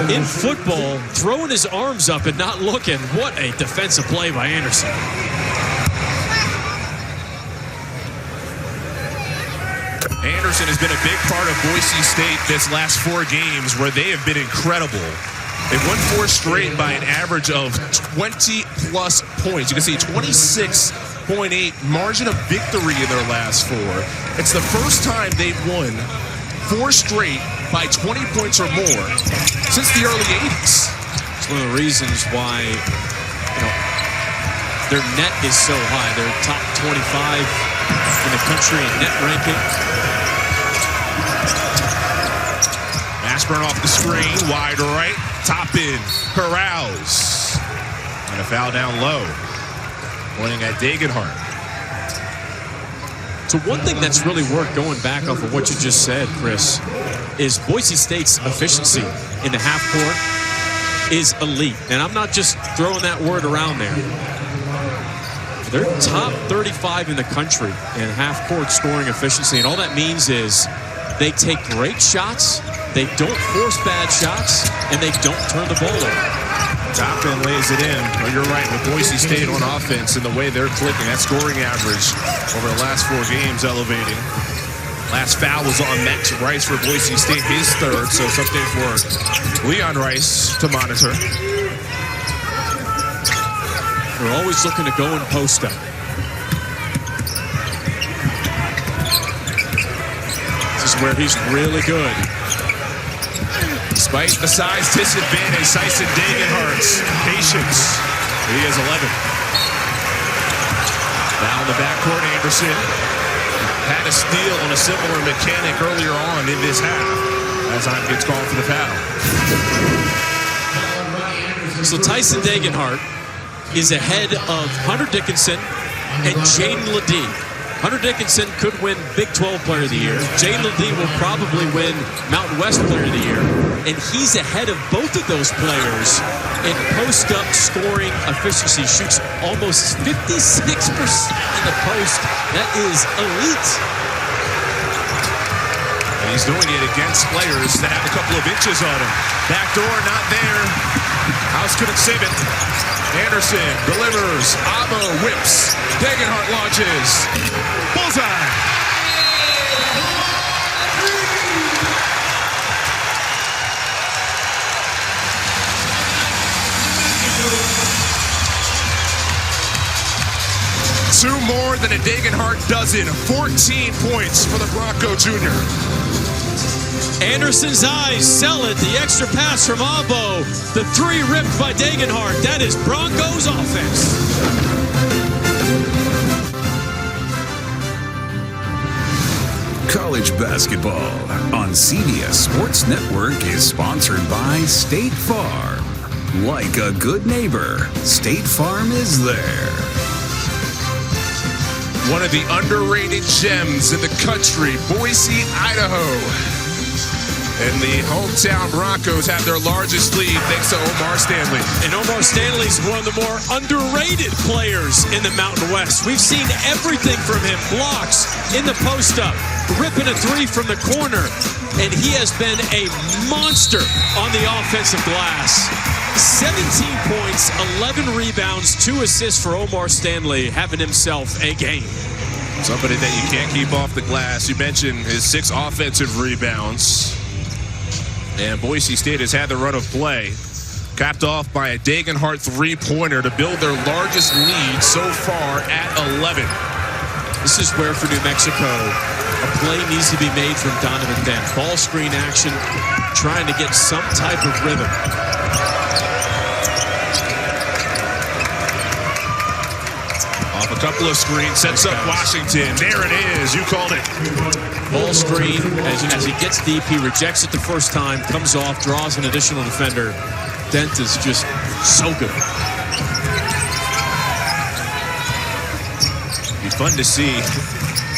in football, throwing his arms up and not looking. What a defensive play by Anderson. Anderson has been a big part of Boise State this last 4 games where they have been incredible. They've won 4 straight by an average of 20-plus points. You can see 26.8 margin of victory in their last 4. It's the first time they've won 4 straight by 20 points or more since the early 80s. It's one of the reasons why, their net is so high. They're top 25 in the country in net ranking. Ashburn off the screen, wide right, Toppin, corrals. And a foul down low, pointing at Dagenhart. So one thing that's really worked, going back off of what you just said, Chris, is Boise State's efficiency in the half court is elite. And I'm not just throwing that word around there. They're top 35 in the country in half court scoring efficiency. And all that means is they take great shots, they don't force bad shots, and they don't turn the ball over. Toppin lays it in. Well, you're right, with Boise State on offense and the way they're clicking, that scoring average over the last 4 games elevating. Last foul was on Max Rice for Boise State, his third, so something for Leon Rice to monitor. We're always looking to go and post up. This is where he's really good. Despite the size disadvantage, Tyson Dagenhart's patience. He has 11. Down the backcourt, Anderson had a steal on a similar mechanic earlier on in this half. As time gets called for the foul. So Tyson Dagenhart is ahead of Hunter Dickinson and Jaylen House. Hunter Dickinson could win Big 12 Player of the Year. Jaylen House will probably win Mountain West Player of the Year. And he's ahead of both of those players in post-up scoring efficiency. Shoots almost 56% in the post. That is elite. And he's doing it against players that have a couple of inches on him. Backdoor, not there. House couldn't save it. Anderson delivers. Abo whips. Dagenhart launches. Bullseye. Two more than a Dagenhart dozen. 14 points for the Bronco Jr. Anderson's eyes sell it. The extra pass from Abo. The 3 ripped by Dagenhart. That is Broncos offense. College basketball on CBS Sports Network is sponsored by State Farm. Like a good neighbor, State Farm is there. One of the underrated gems in the country, Boise, Idaho. And the hometown Broncos have their largest lead thanks to Omar Stanley. And Omar Stanley is one of the more underrated players in the Mountain West. We've seen everything from him. Blocks, in the post-up, ripping a three from the corner. And he has been a monster on the offensive glass. 17 points, 11 rebounds, 2 assists for Omar Stanley, having himself a game. Somebody that you can't keep off the glass. You mentioned his 6 offensive rebounds. And Boise State has had the run of play. Capped off by a Dagenhart three-pointer to build their largest lead so far at 11. This is where, for New Mexico, a play needs to be made from Donovan Dent. Ball screen action, trying to get some type of rhythm. Off a couple of screens, sets up Washington. There it is. You called it. Ball screen, as he gets deep, he rejects it the first time, comes off, draws an additional defender. Dent is just so good. Be fun to see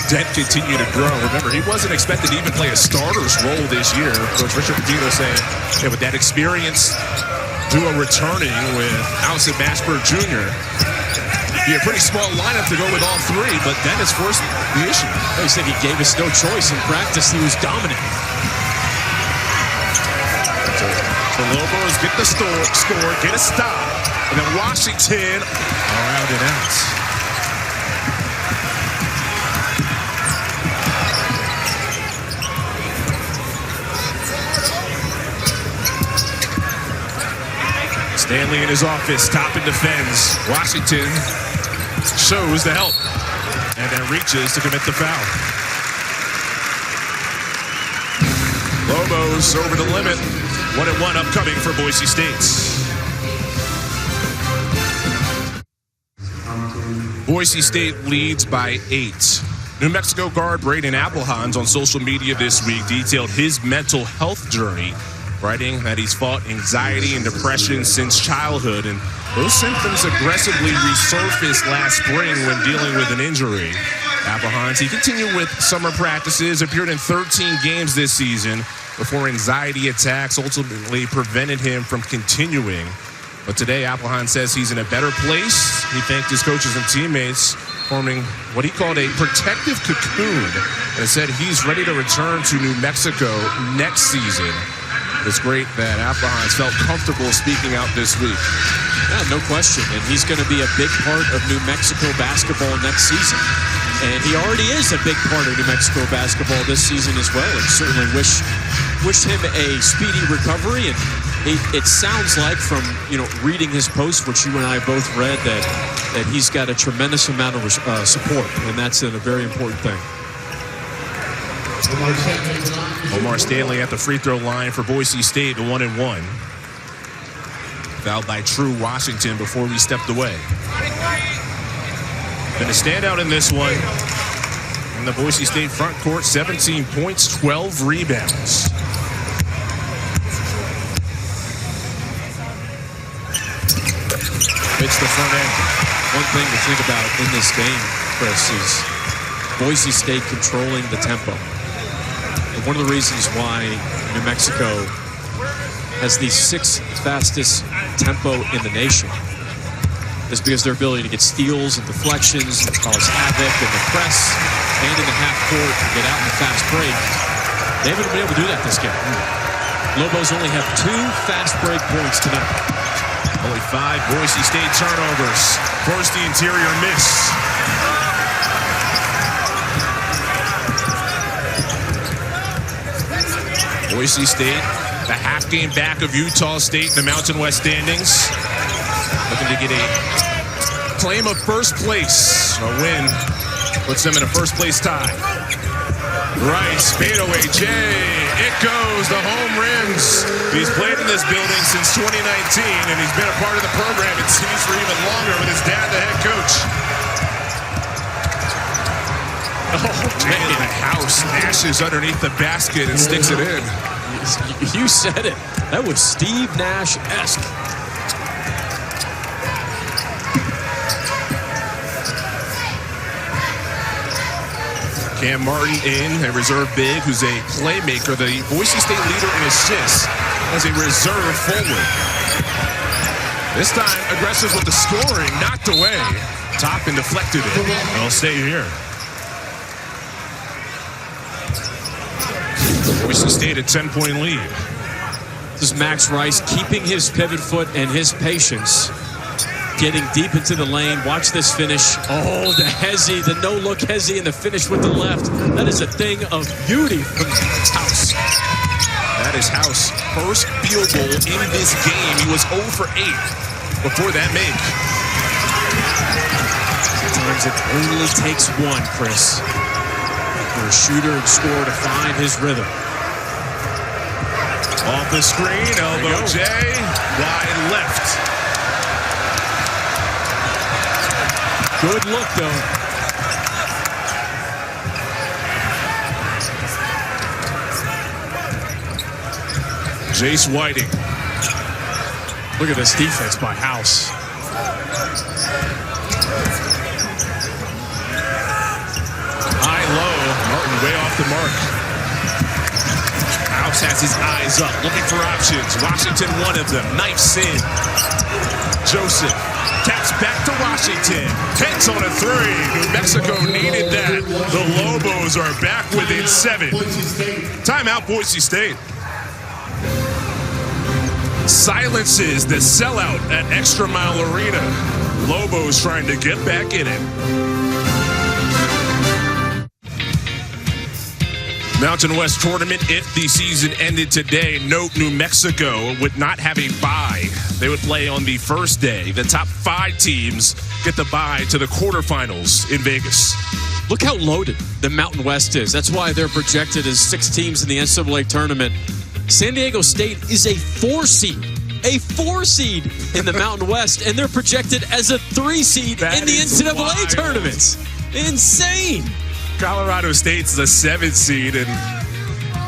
Dent continue to grow. Remember, he wasn't expected to even play a starter's role this year. Coach Richard Petito saying, yeah, with that experience, duo returning with Allison Mashburn Jr., be a pretty small lineup to go with all 3, but Dent has forced the issue. He said he gave us no choice. In practice, he was dominant. The Lobos get the score, get a stop, and then Washington around and out. Stanley in his office, Toppin defends. Washington shows the help, and then reaches to commit the foul. Lobos over the limit. 1-1 upcoming for Boise State. Boise State leads by 8. New Mexico guard Braden Appelhans on social media this week detailed his mental health journey, writing that he's fought anxiety and depression since childhood, and those symptoms aggressively resurfaced last spring when dealing with an injury. Appelhans, he continued with summer practices, appeared in 13 games this season before anxiety attacks ultimately prevented him from continuing. But today, Appelhans says he's in a better place. He thanked his coaches and teammates, forming what he called a protective cocoon, and said he's ready to return to New Mexico next season. It's great that Appelhans felt comfortable speaking out this week. Yeah, no question. And he's going to be a big part of New Mexico basketball next season. And he already is a big part of New Mexico basketball this season as well. And certainly wish him a speedy recovery. And it sounds like from reading his post, which you and I both read, that he's got a tremendous amount of support. And that's a very important thing. Omar Stanley at the free throw line for Boise State, 1-1. Fouled by True Washington before we stepped away. Been a standout in this one. In the Boise State front court, 17 points, 12 rebounds. It's the front end. One thing to think about in this game, Chris, is Boise State controlling the tempo. And one of the reasons why New Mexico has the 6th fastest tempo in the nation is because their ability to get steals and deflections and cause havoc in the press and in the half court and get out in the fast break. They haven't been able to do that this game. Lobos only have 2 fast break points tonight. Only 5 Boise State turnovers. Forced the interior miss. Boise State, the half game back of Utah State in the Mountain West standings. Looking to get a claim of first place. A win puts them in a first place tie. Rice, fadeaway, Jay, it goes, the home rims. He's played in this building since 2019, and he's been a part of the program, it seems, for even longer with his dad, the head coach. Oh, Jaylen House dashes underneath the basket and sticks it in. You said it. That was Steve Nash-esque. Cam Martin in, a reserve big who's a playmaker, the Boise State leader in assists as a reserve forward. This time, aggressive with the scoring, knocked away. Toppin deflected it. They'll stay here. Boise State a 10-point lead. This is Max Rice keeping his pivot foot and his patience. Getting deep into the lane. Watch this finish. Oh, the hezzy, the no-look hezzy, and the finish with the left. That is a thing of beauty from House. That is House. First field goal in this game. He was 0 for 8 before that make. Sometimes it only takes one, Chris, for a shooter and scorer to find his rhythm. Off the screen, elbow J, wide left. Good look, though. Jace Whiting. Look at this defense by House. High-low, Martin way off the mark. House has his eyes up, looking for options. Washington, one of them, knifes in. Joseph taps back to Washington. Pence on a three. New Mexico needed that. The Lobos are back within 7. Timeout, Boise State. Silences the sellout at ExtraMile Arena. Lobos trying to get back in it. Mountain West Tournament, if the season ended today, note New Mexico would not have a bye. They would play on the first day. The top 5 teams get the bye to the quarterfinals in Vegas. Look how loaded the Mountain West is. That's why they're projected as 6 teams in the NCAA tournament. San Diego State is a 4 seed. A 4 seed in the Mountain West, and they're projected as a 3 seed in the NCAA tournaments. Insane. Colorado State's the 7th seed, and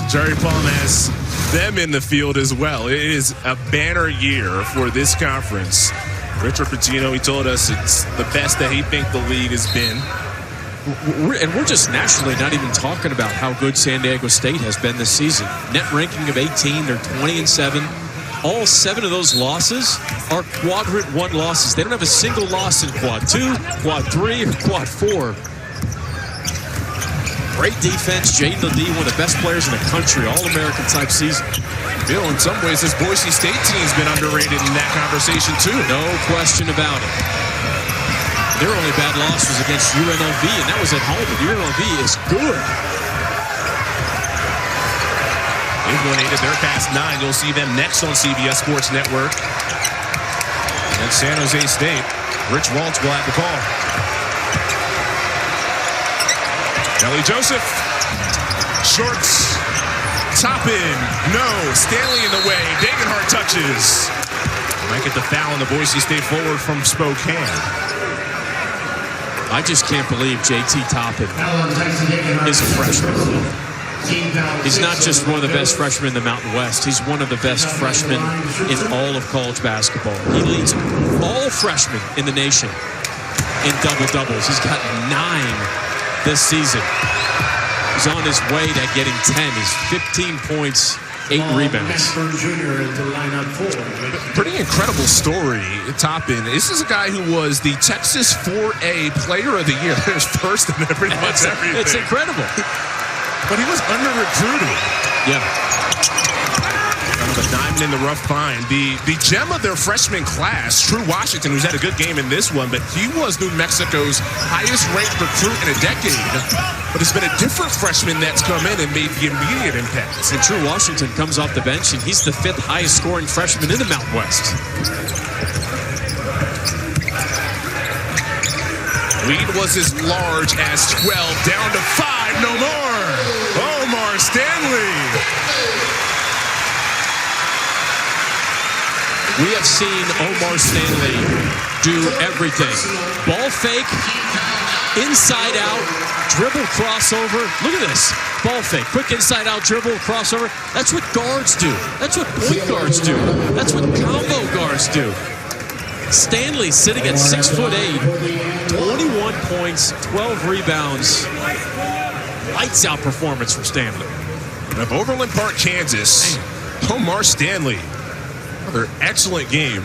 Jerry Palm has them in the field as well. It is a banner year for this conference. Richard Pitino, he told us it's the best that he thinks the league has been. And we're just nationally not even talking about how good San Diego State has been this season. Net ranking of 18, they're 20-7. All 7 of those losses are quadrant 1 losses. They don't have a single loss in quad 2, quad 3, or quad 4. Great defense. Jaylen House, one of the best players in the country, All-American type season. Bill, in some ways, this Boise State team's been underrated in that conversation, too. No question about it. Their only bad loss was against UNLV, and that was at home. But UNLV is good. They've eliminated their past 9. You'll see them next on CBS Sports Network. And San Jose State. Rich Waltz will have the call. Kelly Joseph. Shorts. Toppin. No. Stanley in the way. Dagenhart touches. Might get the foul on the Boise State forward from Spokane. I just can't believe JT Toppin is a freshman. He's not just one of the best freshmen in the Mountain West. He's one of the best freshmen in all of college basketball. He leads all freshmen in the nation in double-doubles. He's got 9 this season. He's on his way to getting 10. He's 15 points, 8 rebounds. Pretty incredible story, Toppin. This is a guy who was the Texas 4A Player of the Year. There's first in pretty much everything. It's incredible. But he was under-recruited. Yeah. Kind of a diamond in the rough find. The gem of their freshman class, True Washington, who's had a good game in this one, but he was New Mexico's highest-ranked recruit in a decade. But it's been a different freshman that's come in and made the immediate impact. And True Washington comes off the bench, and he's the 5th highest-scoring freshman in the Mountain West. Lead was as large as 12, down to 5, no more. Omar Stanley. We have seen Omar Stanley do everything. Ball fake, inside out, dribble crossover. Look at this. Ball fake, quick inside out dribble, crossover. That's what guards do. That's what point guards do. That's what combo guards do. Stanley sitting at 6'8", 21 points, 12 rebounds. lights out performance from Stanley. Of Overland Park, Kansas, Omar Stanley. Another excellent game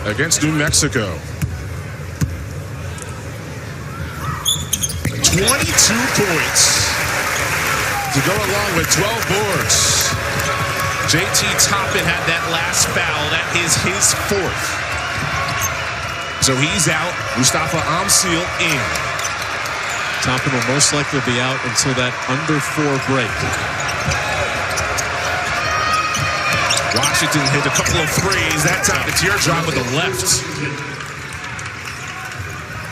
against New Mexico. 22 points to go along with 12 boards. JT Toppin had that last foul. That is his 4th. So he's out. Mustafa Amsil in. Toppin will most likely be out until that under 4 break. Washington hit a couple of threes. That time the teardrop with the left.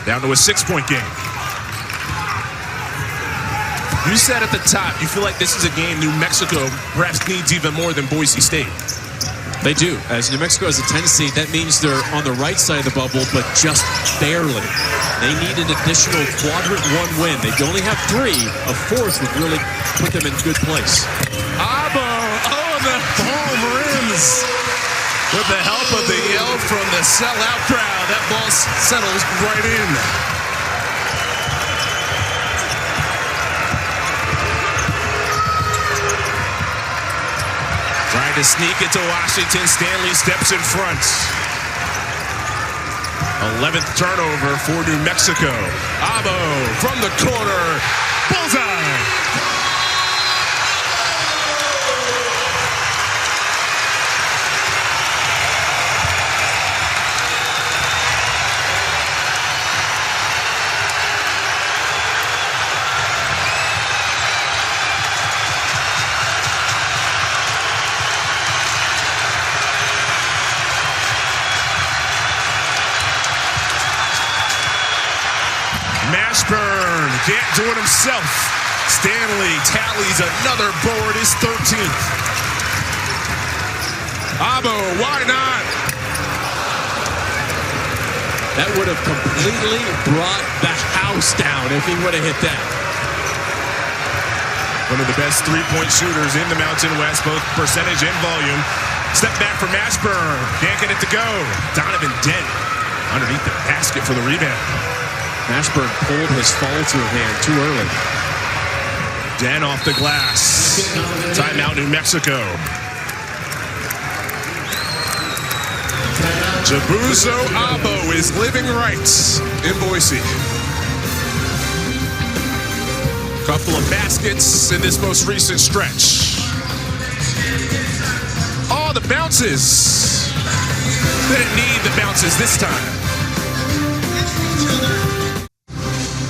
Down to a 6-point game. You said at the top, you feel like this is a game New Mexico perhaps needs even more than Boise State. They do. As New Mexico has a 10 seed, that means they're on the right side of the bubble, but just barely. They need an additional quadrant 1 win. They only have 3. A 4th would really put them in good place. Abo, the home rims. With the help of the yell from the sellout crowd, that ball settles right in. Trying to sneak it to Washington. Stanley steps in front. 11th turnover for New Mexico. Abo from the corner. Bullseye. Mashburn can't do it himself. Stanley tallies another board, his 13th. Abo, why not? That would have completely brought the house down if he would have hit that. One of the best three-point shooters in the Mountain West, both percentage and volume. Step back for Mashburn. Can't get it to go. Donovan Dent underneath the basket for the rebound. Mashburn pulled his follow-through hand too early. Dent off the glass. Timeout, New Mexico. Jabuzo Abo is living right in Boise. Couple of baskets in this most recent stretch. Oh, the bounces. Didn't need the bounces this time.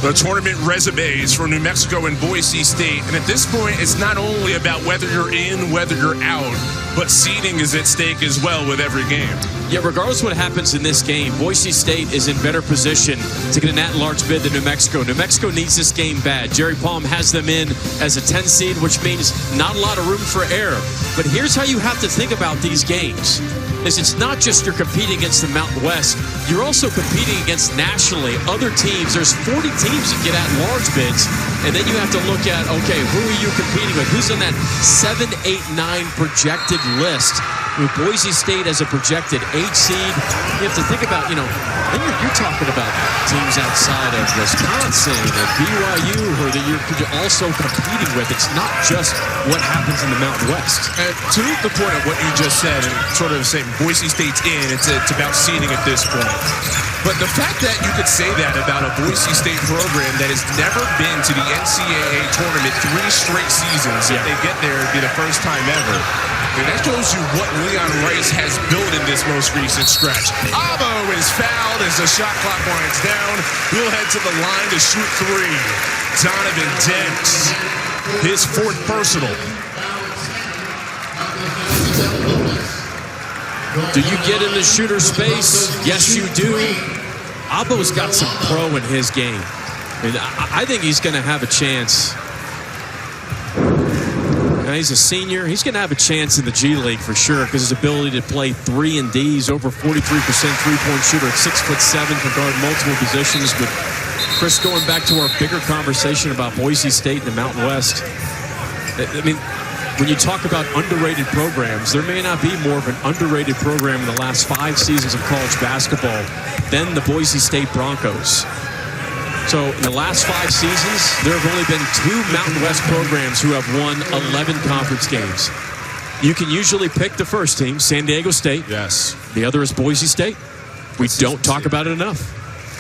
The tournament resumes for New Mexico and Boise State. And at this point, it's not only about whether you're in, whether you're out, but seeding is at stake as well with every game. Yeah, regardless of what happens in this game, Boise State is in better position to get an at-large bid than New Mexico. New Mexico needs this game bad. Jerry Palm has them in as a 10 seed, which means not a lot of room for error. But here's how you have to think about these games. It's not just you're competing against the Mountain West, you're also competing against nationally other teams. There's 40 teams that get at-large bids, and then you have to look at, okay, who are you competing with? Who's on that 7, 8, 9 projected list? With Boise State as a projected 8 seed, you have to think about, then you're talking about teams outside of Wisconsin and BYU who that you're also competing with. It's not just what happens in the Mountain West. And to the point of what you just said, and sort of saying Boise State's in, it's about seeding at this point. But the fact that you could say that about a Boise State program that has never been to the NCAA tournament 3 straight seasons, if they get there, it'd be the first time ever. And that shows you what Leon Rice has built in this most recent stretch. Abo is fouled as the shot clock winds down. He'll head to the line to shoot 3. Donovan Dent, his 4th personal. Do you get in the shooter space? Yes, you do. Abo's got some pro in his game. I think he's going to have a chance. Now, he's a senior. He's going to have a chance in the G League for sure because his ability to play 3 and D's, over 43% three-point shooter at 6'7", can guard multiple positions. But Chris, going back to our bigger conversation about Boise State and the Mountain West, when you talk about underrated programs, there may not be more of an underrated program in the last 5 seasons of college basketball than the Boise State Broncos. So in the last 5 seasons, there have only been 2 Mountain West programs who have won 11 conference games. You can usually pick the first team, San Diego State. Yes. The other is Boise State. We don't talk about it enough.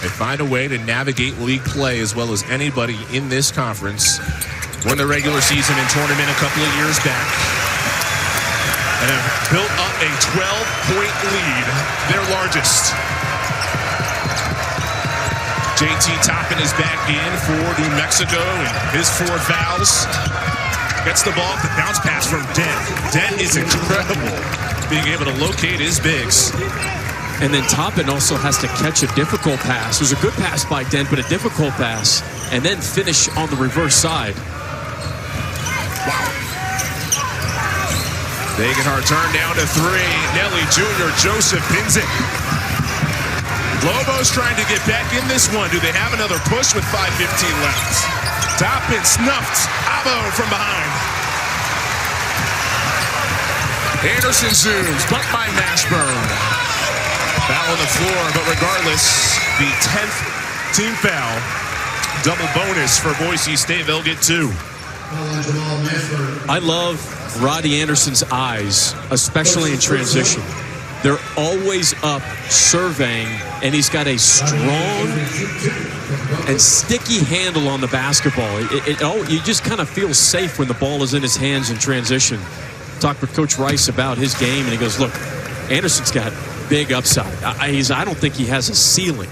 They find a way to navigate league play as well as anybody in this conference. Won the regular season and tournament a couple of years back. And have built up a 12-point lead, their largest. JT Toppin is back in for New Mexico and his 4 fouls. Gets the ball, the bounce pass from Dent. Dent is incredible, being able to locate his bigs. And then Toppin also has to catch a difficult pass. It was a good pass by Dent, but a difficult pass, and then finish on the reverse side. Dagenhart turned down to 3. Nelly Jr. Joseph pins it. Lobos trying to get back in this one. Do they have another push with 5:15 left? Toppin snuffed. Abo from behind. Anderson zooms, but by Mashburn. Foul on the floor, but regardless, the 10th team foul. Double bonus for Boise State. They'll get 2. I love Rody Anderson's eyes, especially in transition. They're always up surveying, and he's got a strong and sticky handle on the basketball. You just kind of feel safe when the ball is in his hands in transition. Talked with Coach Rice about his game, and he goes, look, Anderson's got big upside. I don't think he has a ceiling.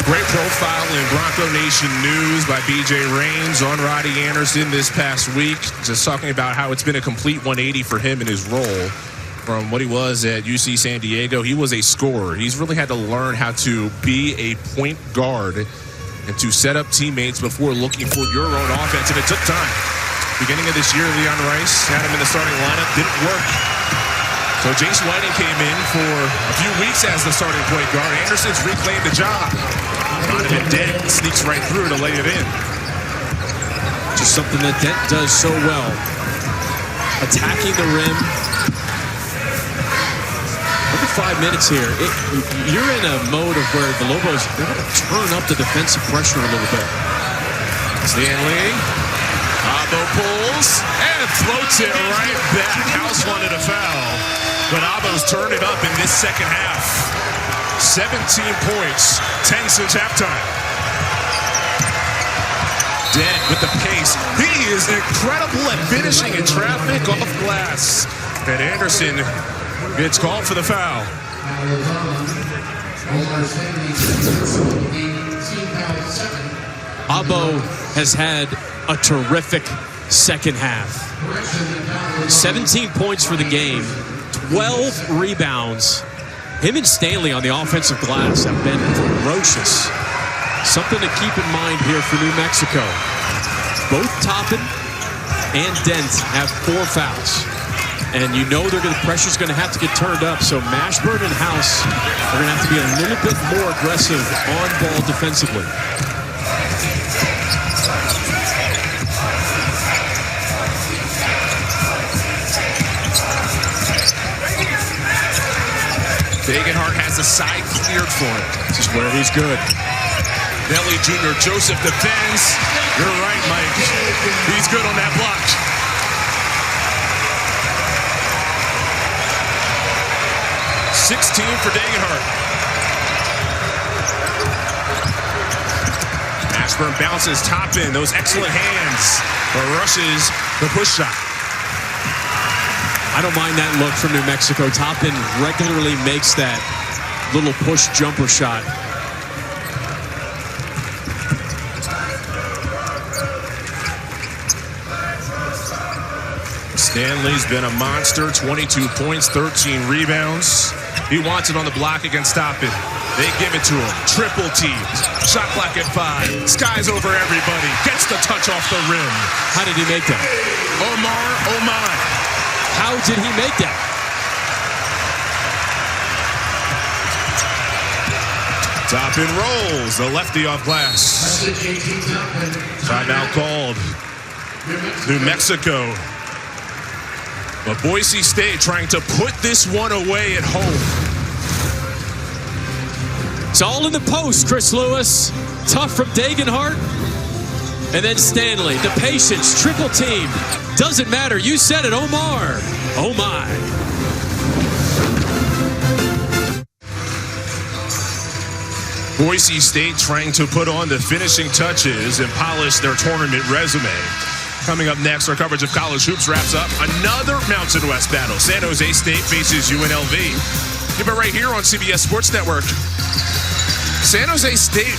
Great profile in Bronco Nation News by BJ Raines on Rody Anderson this past week. Just talking about how it's been a complete 180 for him in his role. From what he was at UC San Diego, he was a scorer. He's really had to learn how to be a point guard and to set up teammates before looking for your own offense, and it took time. Beginning of this year, Leon Rice had him in the starting lineup, didn't work. So Jace Whiting came in for a few weeks as the starting point guard. Anderson's reclaimed the job. Donovan Dent sneaks right through to lay it in. Just something that Dent does so well. Attacking the rim. Under 5 minutes here. You're in a mode of where the Lobos, they're going to turn up the defensive pressure a little bit. Stanley. Abo pulls and floats it right back. House wanted a foul, but Abo's turned it up in this second half. 17 points, 10 since halftime. Dent with the pace. He is incredible at finishing in traffic off glass. And Anderson gets called for the foul. Abo has had a terrific second half. 17 points for the game, 12 rebounds. Him and Stanley on the offensive glass have been ferocious. Something to keep in mind here for New Mexico. Both Toppin and Dent have 4 fouls. And you know the pressure's going to have to get turned up, so Mashburn and House are going to have to be a little bit more aggressive on ball defensively. Dagenhart has the side cleared for him. This is where he's good. Nelly Jr. Joseph defends. You're right, Mike. He's good on that block. .16 for Dagenhart. Mashburn bounces Toppin. Those excellent hands. But rushes the push shot. I don't mind that look from New Mexico. Toppin regularly makes that little push jumper shot. Stanley's been a monster. 22 points, 13 rebounds. He wants it on the block against Toppin. They give it to him. Triple teamed. Shot clock at 5. Skies over everybody. Gets the touch off the rim. How did he make that? Omar. How did he make that? Toppin rolls. The lefty off glass. Timeout called. New Mexico. But Boise State trying to put this one away at home. It's all in the post, Chris Lewis. Tough from Dagenhart. And then Stanley, the patience, triple team. Doesn't matter, you said it, Omar. Oh my. Boise State trying to put on the finishing touches and polish their tournament resume. Coming up next, our coverage of college hoops wraps up another Mountain West battle. San Jose State faces UNLV. Keep it right here on CBS Sports Network. San Jose State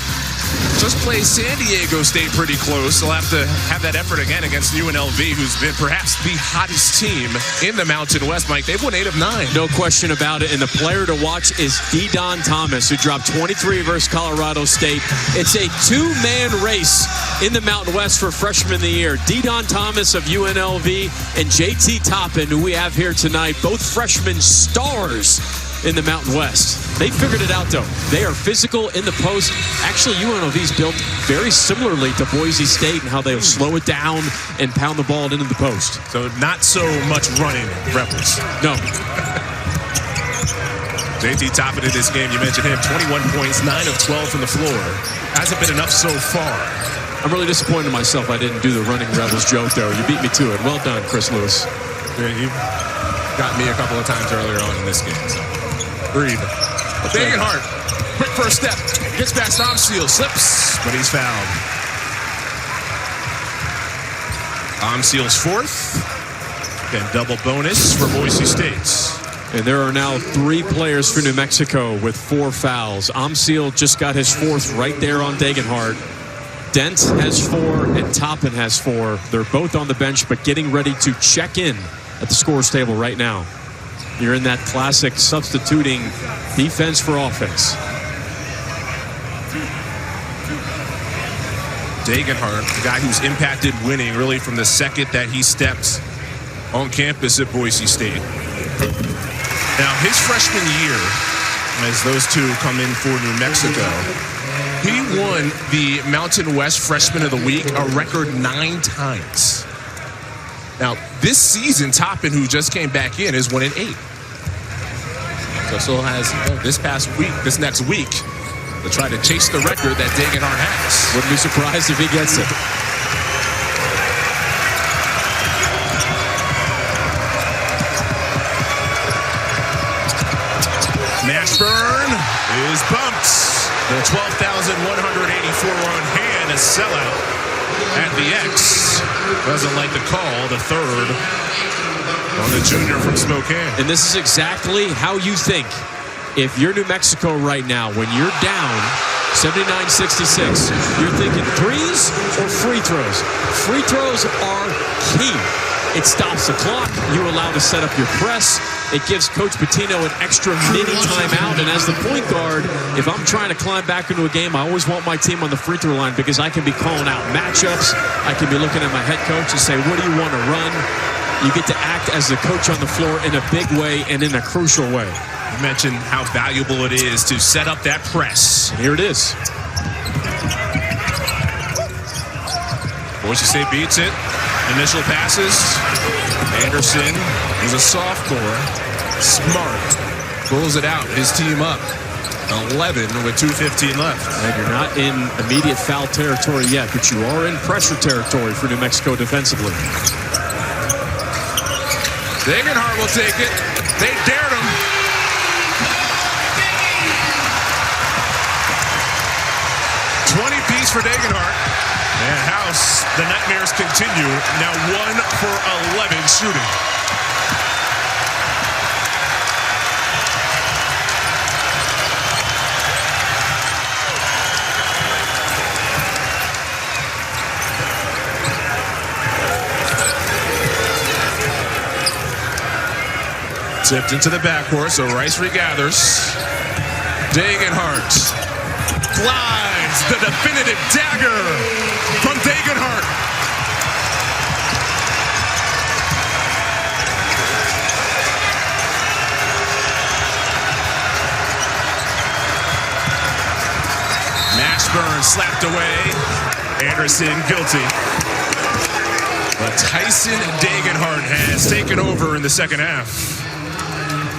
just plays San Diego State pretty close. They'll have to have that effort again against UNLV, who's been perhaps the hottest team in the Mountain West. Mike, they've won 8 of 9. No question about it. And the player to watch is Don Thomas, who dropped 23 versus Colorado State. It's a two-man race in the Mountain West for Freshman of the Year. Don Thomas of UNLV and JT Toppin, who we have here tonight, both freshman stars in the Mountain West. They figured it out, though. They are physical in the post. Actually, UNLV's built very similarly to Boise State and how they'll slow it down and pound the ball into the post. So not so much running, Rebels. No. JT Toppin in this game, you mentioned him, 21 points, 9 of 12 from the floor. Hasn't been enough so far. I'm really disappointed in myself I didn't do the running Rebels joke, though. You beat me to it. Well done, Chris Lewis. Yeah, you got me a couple of times earlier on in this game, so. Breathe. Dagenhart, quick first step, gets past Omseal, slips, but he's fouled. Omseal's fourth, and double bonus for Boise State. And there are now 3 players for New Mexico with 4 fouls. Omseal just got his 4th right there on Dagenhart. Dent has 4 and Toppin has 4. They're both on the bench, but getting ready to check in at the scorer's table right now. You're in that classic substituting defense for offense. Dagenhart, the guy who's impacted winning really from the second that he stepped on campus at Boise State. Now, his freshman year, as those two come in for New Mexico, he won the Mountain West Freshman of the Week a record 9 times. Now, this season, Toppin, who just came back in, has won it 8. So still has this next week, to try to chase the record that Dagenhart has. Wouldn't be surprised if he gets it. Mashburn is bumped. The 12,184 on hand, a sellout at the X. Doesn't like the call, the third on the junior from Spokane. And this is exactly how you think. If you're New Mexico right now, when you're down 79-66, you're thinking threes or free throws. Free throws are key. It stops the clock. You're allowed to set up your press. It gives Coach Pitino an extra mini timeout. And as the point guard, if I'm trying to climb back into a game, I always want my team on the free throw line because I can be calling out matchups. I can be looking at my head coach and say, what do you want to run? You get to act as the coach on the floor in a big way and in a crucial way. You mentioned how valuable it is to set up that press. And here it is. Boise State beats it. Initial passes. Anderson is a sophomore. Smart. Pulls it out. His team up. 11 with 2:15 left. And you're not in immediate foul territory yet, but you are in pressure territory for New Mexico defensively. Dagenhart will take it. They dared him. For Dagenhart. And House, the nightmares continue. Now 1 for 11 shooting. Tipped into the backcourt, so Rice regathers. Dagenhart glides the definitive dagger from Dagenhart. Mashburn slapped away. Anderson guilty. But Tyson Dagenhart has taken over in the second half.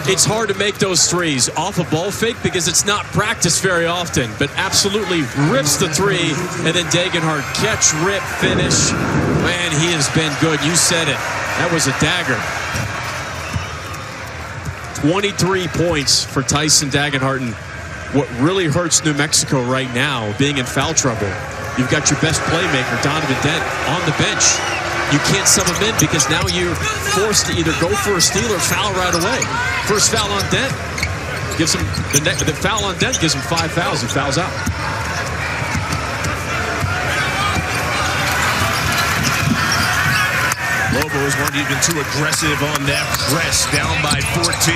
It's hard to make those threes off a ball fake because it's not practiced very often, but absolutely rips the three, and then Dagenhart catch, rip, finish. Man, he has been good. You said it. That was a dagger. 23 points for Tyson Dagenhart, and what really hurts New Mexico right now, being in foul trouble, you've got your best playmaker, Donovan Dent, on the bench. You can't sub him in because now you're forced to either go for a steal or foul right away. First foul on Dent gives him the foul on Dent gives him 5 fouls. He fouls out. Lobos weren't even too aggressive on that press, down by 14.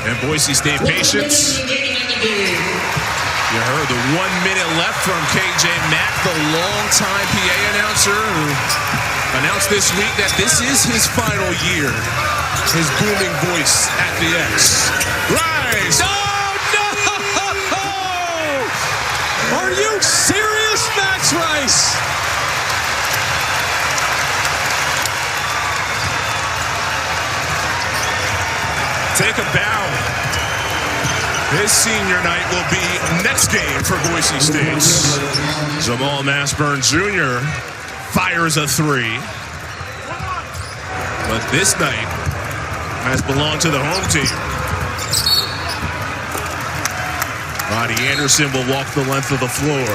And Boise State patience. You heard the 1 minute left from KJ Mack, the longtime PA announcer, who announced this week that this is his final year. His booming voice at the X. Rice! Oh, no! Are you serious, Max Rice? Take a bow. His senior night will be next game for Boise State. Jamal Mashburn Jr. fires a three. But this night has belonged to the home team. Rody Anderson will walk the length of the floor.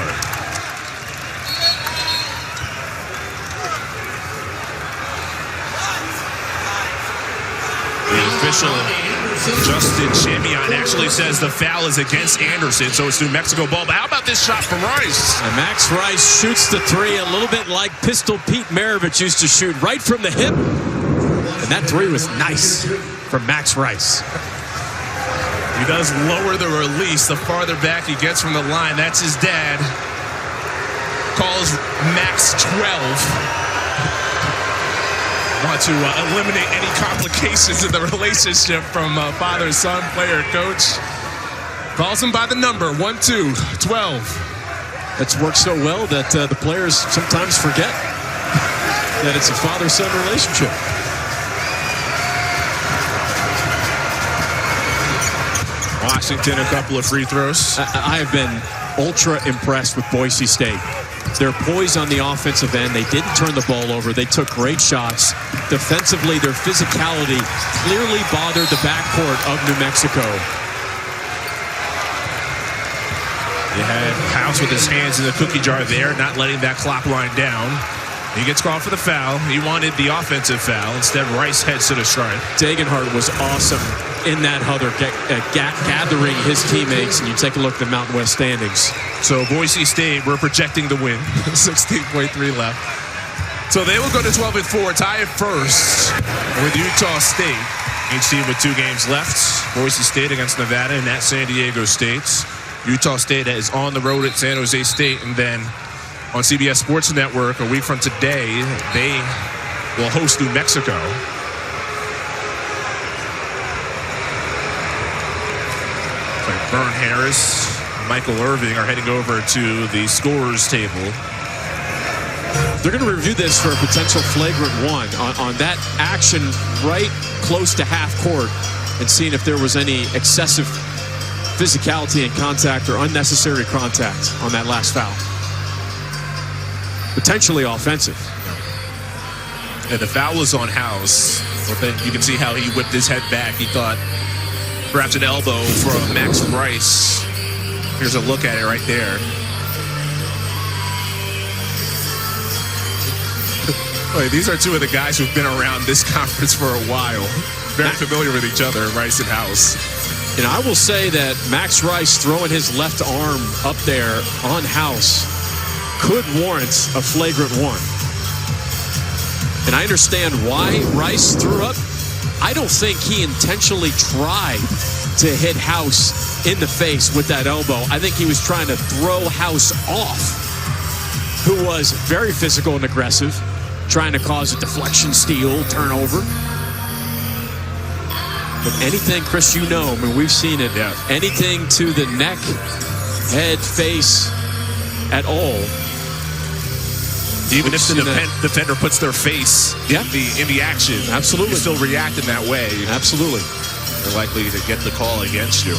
The official Justin Chamion actually says the foul is against Anderson, so it's New Mexico ball. But how about this shot from Rice? And Max Rice shoots the three a little bit like Pistol Pete Maravich used to shoot, right from the hip. And that three was nice from Max Rice. He does lower the release the farther back he gets from the line. That's his dad. Calls Max 12. Want to eliminate any complications in the relationship from father, son, player, coach. Calls him by the number, 1-2, 12. That's worked so well that the players sometimes forget that it's a father-son relationship. Washington, a couple of free throws. I have been ultra impressed with Boise State. Their poise on the offensive end. They didn't turn the ball over. They took great shots. Defensively, their physicality clearly bothered the backcourt of New Mexico. You had House with his hands in the cookie jar there, not letting that clock line down. He gets called for the foul. He wanted the offensive foul. Instead, Rice heads to the stripe. Dagenhart was awesome in that huddle, gathering his teammates, and you take a look at the Mountain West standings. So Boise State, we're projecting to win. 16.3 left. So they will go to 12-4, tie it first with Utah State. Each team with 2 games left. Boise State against Nevada and at San Diego State. Utah State is on the road at San Jose State, and then on CBS Sports Network a week from today, they will host New Mexico. Vern Harris, Michael Irving are heading over to the scorers table. They're going to review this for a potential flagrant one on that action right close to half court and seeing if there was any excessive physicality and contact or unnecessary contact on that last foul. Potentially offensive. And the foul was on House. You can see how he whipped his head back. He thought perhaps an elbow from Max Rice. Here's a look at it right there. These are two of the guys who've been around this conference for a while. Very familiar with each other, Rice and House. And I will say that Max Rice throwing his left arm up there on House could warrant a flagrant one. And I understand why Rice threw up. I don't think he intentionally tried to hit House in the face with that elbow. I think he was trying to throw House off, who was very physical and aggressive, trying to cause a deflection, steal, turnover. But anything, Chris, you know, I mean, we've seen it. Yeah. Anything to the neck, head, face, at all. Even if the defender puts their face in the action, absolutely, you still react in that way. Absolutely. they're likely to get the call against you.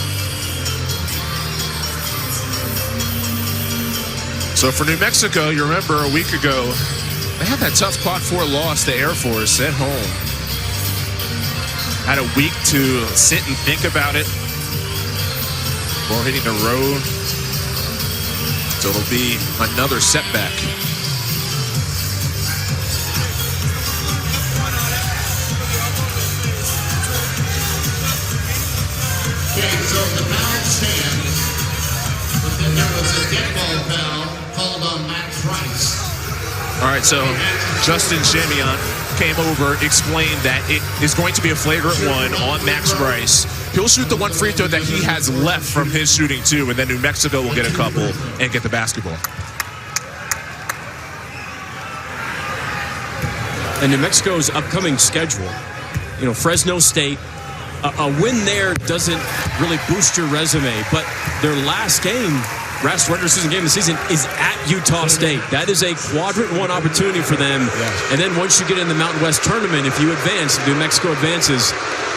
So for New Mexico, you remember a week ago, they had that tough Quad 4 loss to Air Force at home. Had a week to sit and think about it before hitting the road. So it'll be another setback. Okay, so the foul stands, but then there was a dead ball foul called on Max Rice. All right, so Justin Chamion came over, explained that it is going to be a flagrant one on Max Rice. He'll shoot the one free throw that he has left from his shooting too, and then New Mexico will get a couple and get the basketball. And New Mexico's upcoming schedule, you know, Fresno State, a win there doesn't really boost your resume, but their last regular season game of the season is at Utah State. That is a quadrant 1 opportunity for them. Yeah. And then once you get in the Mountain West tournament, if you advance, New Mexico advances,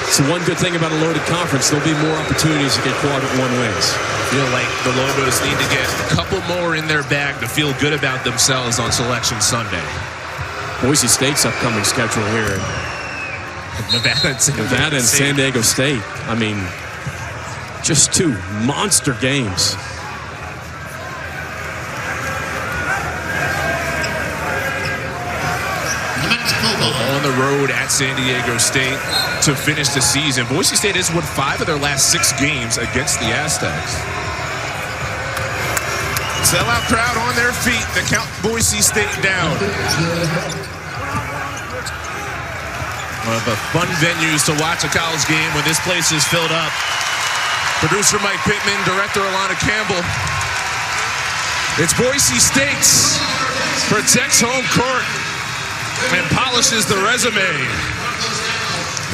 it's one good thing about a loaded conference. There'll be more opportunities to get quadrant 1 wins. I feel like the Lobos need to get a couple more in their bag to feel good about themselves on Selection Sunday. Boise State's upcoming schedule here. Nevada and San Diego State. I mean, just 2 monster games. On the road at San Diego State to finish the season. Boise State has won 5 of their last 6 games against the Aztecs. Sellout crowd on their feet to count Boise State down. One of the fun venues to watch a college game when this place is filled up. Producer Mike Pittman, director Alana Campbell. It's Boise State protects home court and polishes the resume.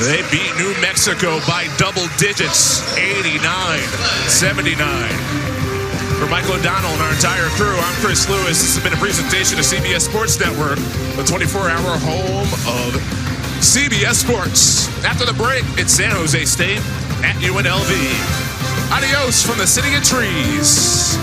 They beat New Mexico by double digits, 89-79. For Michael O'Donnell and our entire crew, I'm Chris Lewis. This has been a presentation of CBS Sports Network, the 24-hour home of CBS Sports. After the break, it's San Jose State at UNLV. Adios from the City of Trees.